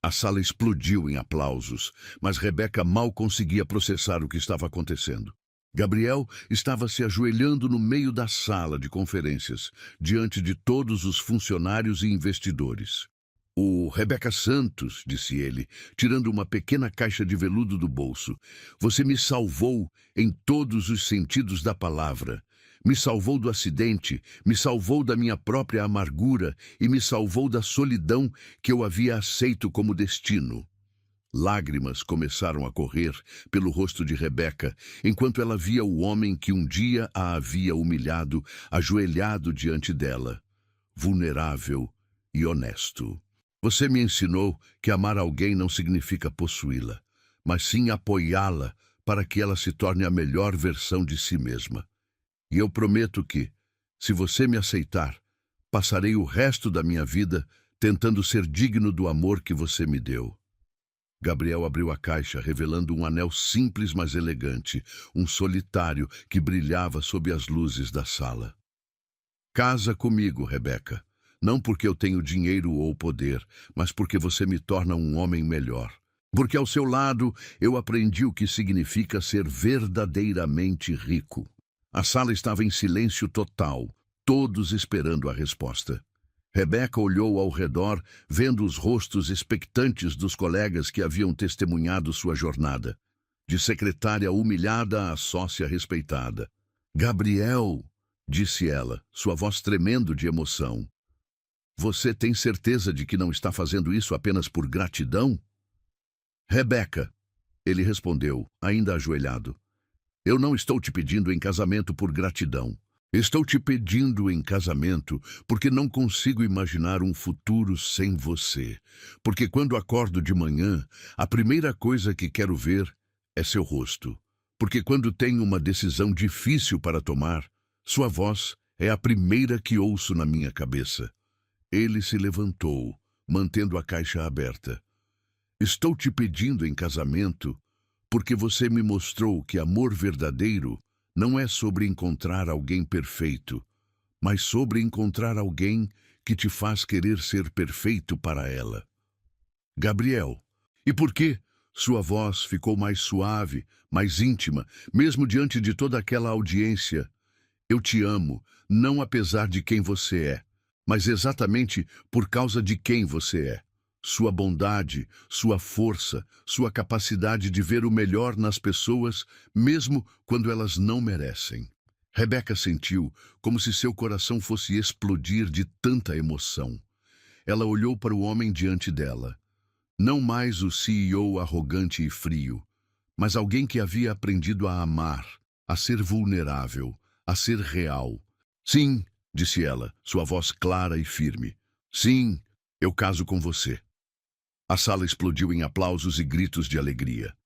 A sala explodiu em aplausos, mas Rebeca mal conseguia processar o que estava acontecendo. Gabriel estava se ajoelhando no meio da sala de conferências, diante de todos os funcionários e investidores. "O Rebeca Santos", disse ele, tirando uma pequena caixa de veludo do bolso, "você me salvou em todos os sentidos da palavra. Me salvou do acidente, me salvou da minha própria amargura e me salvou da solidão que eu havia aceito como destino." Lágrimas começaram a correr pelo rosto de Rebeca, enquanto ela via o homem que um dia a havia humilhado, ajoelhado diante dela, vulnerável e honesto. "Você me ensinou que amar alguém não significa possuí-la, mas sim apoiá-la para que ela se torne a melhor versão de si mesma. E eu prometo que, se você me aceitar, passarei o resto da minha vida tentando ser digno do amor que você me deu." Gabriel abriu a caixa, revelando um anel simples mas elegante, um solitário que brilhava sob as luzes da sala. "Casa comigo, Rebeca. Não porque eu tenho dinheiro ou poder, mas porque você me torna um homem melhor. Porque ao seu lado eu aprendi o que significa ser verdadeiramente rico." A sala estava em silêncio total, todos esperando a resposta. Rebeca olhou ao redor, vendo os rostos expectantes dos colegas que haviam testemunhado sua jornada. De secretária humilhada a sócia respeitada. "Gabriel", disse ela, sua voz tremendo de emoção. "Você tem certeza de que não está fazendo isso apenas por gratidão?" "Rebeca", ele respondeu, ainda ajoelhado, "eu não estou te pedindo em casamento por gratidão. Estou te pedindo em casamento porque não consigo imaginar um futuro sem você. Porque quando acordo de manhã, a primeira coisa que quero ver é seu rosto. Porque quando tenho uma decisão difícil para tomar, sua voz é a primeira que ouço na minha cabeça." Ele se levantou, mantendo a caixa aberta. "Estou te pedindo em casamento porque você me mostrou que amor verdadeiro não é sobre encontrar alguém perfeito, mas sobre encontrar alguém que te faz querer ser perfeito para ela." "Gabriel." "E por quê?" Sua voz ficou mais suave, mais íntima, mesmo diante de toda aquela audiência. "Eu te amo, não apesar de quem você é, mas exatamente por causa de quem você é. Sua bondade, sua força, sua capacidade de ver o melhor nas pessoas, mesmo quando elas não merecem." Rebeca sentiu como se seu coração fosse explodir de tanta emoção. Ela olhou para o homem diante dela. Não mais o CEO arrogante e frio, mas alguém que havia aprendido a amar, a ser vulnerável, a ser real. "Sim", disse ela, sua voz clara e firme. "Sim, eu caso com você." A sala explodiu em aplausos e gritos de alegria.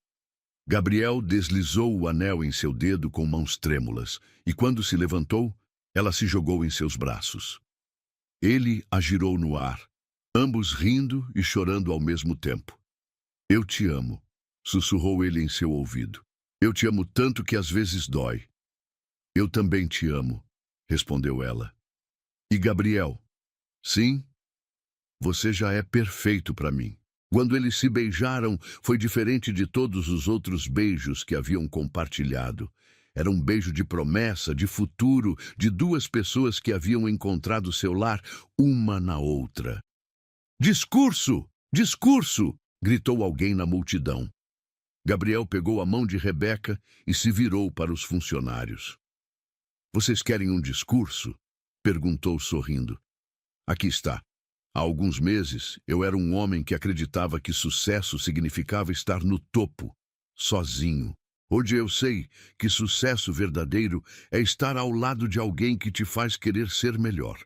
Gabriel deslizou o anel em seu dedo com mãos trêmulas, e quando se levantou, ela se jogou em seus braços. Ele a girou no ar, ambos rindo e chorando ao mesmo tempo. Eu te amo, sussurrou ele em seu ouvido. Eu te amo tanto que às vezes dói. Eu também te amo, respondeu ela. E Gabriel? Sim, você já é perfeito para mim. Quando eles se beijaram, foi diferente de todos os outros beijos que haviam compartilhado. Era um beijo de promessa, de futuro, de duas pessoas que haviam encontrado seu lar uma na outra. Discurso! Discurso! Gritou alguém na multidão. Gabriel pegou a mão de Rebeca e se virou para os funcionários. Vocês querem um discurso? Perguntou sorrindo. Aqui está. Há alguns meses, eu era um homem que acreditava que sucesso significava estar no topo, sozinho. Hoje eu sei que sucesso verdadeiro é estar ao lado de alguém que te faz querer ser melhor.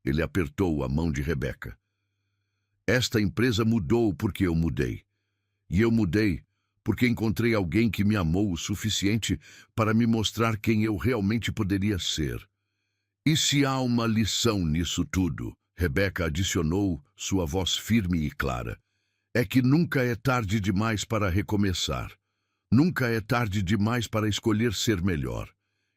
Ele apertou a mão de Rebeca. Esta empresa mudou porque eu mudei. E eu mudei porque encontrei alguém que me amou o suficiente para me mostrar quem eu realmente poderia ser. E se há uma lição nisso tudo, Rebeca adicionou, sua voz firme e clara, é que nunca é tarde demais para recomeçar. Nunca é tarde demais para escolher ser melhor.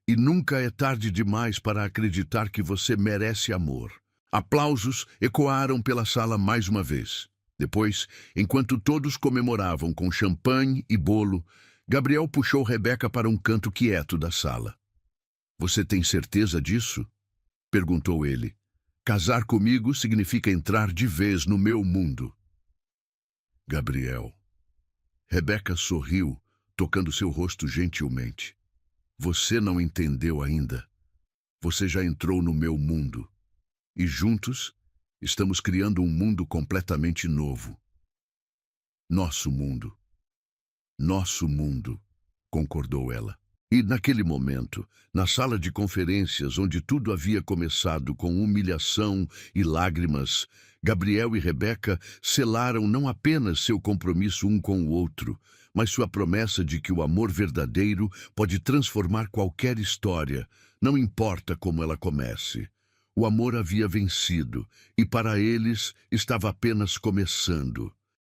E nunca é tarde demais para acreditar que você merece amor. Aplausos ecoaram pela sala mais uma vez. Depois, enquanto todos comemoravam com champanhe e bolo, Gabriel puxou Rebeca para um canto quieto da sala. Você tem certeza disso? Perguntou ele. Casar comigo significa entrar de vez no meu mundo. Gabriel. Rebeca sorriu, tocando seu rosto gentilmente. Você não entendeu ainda. Você já entrou no meu mundo. E juntos, estamos criando um mundo completamente novo. Nosso mundo. Nosso mundo, concordou ela. E naquele momento, na sala de conferências onde tudo havia começado com humilhação e lágrimas, Gabriel e Rebeca selaram não apenas seu compromisso um com o outro, mas sua promessa de que o amor verdadeiro pode transformar qualquer história, não importa como ela comece. O amor havia vencido, e para eles estava apenas começando.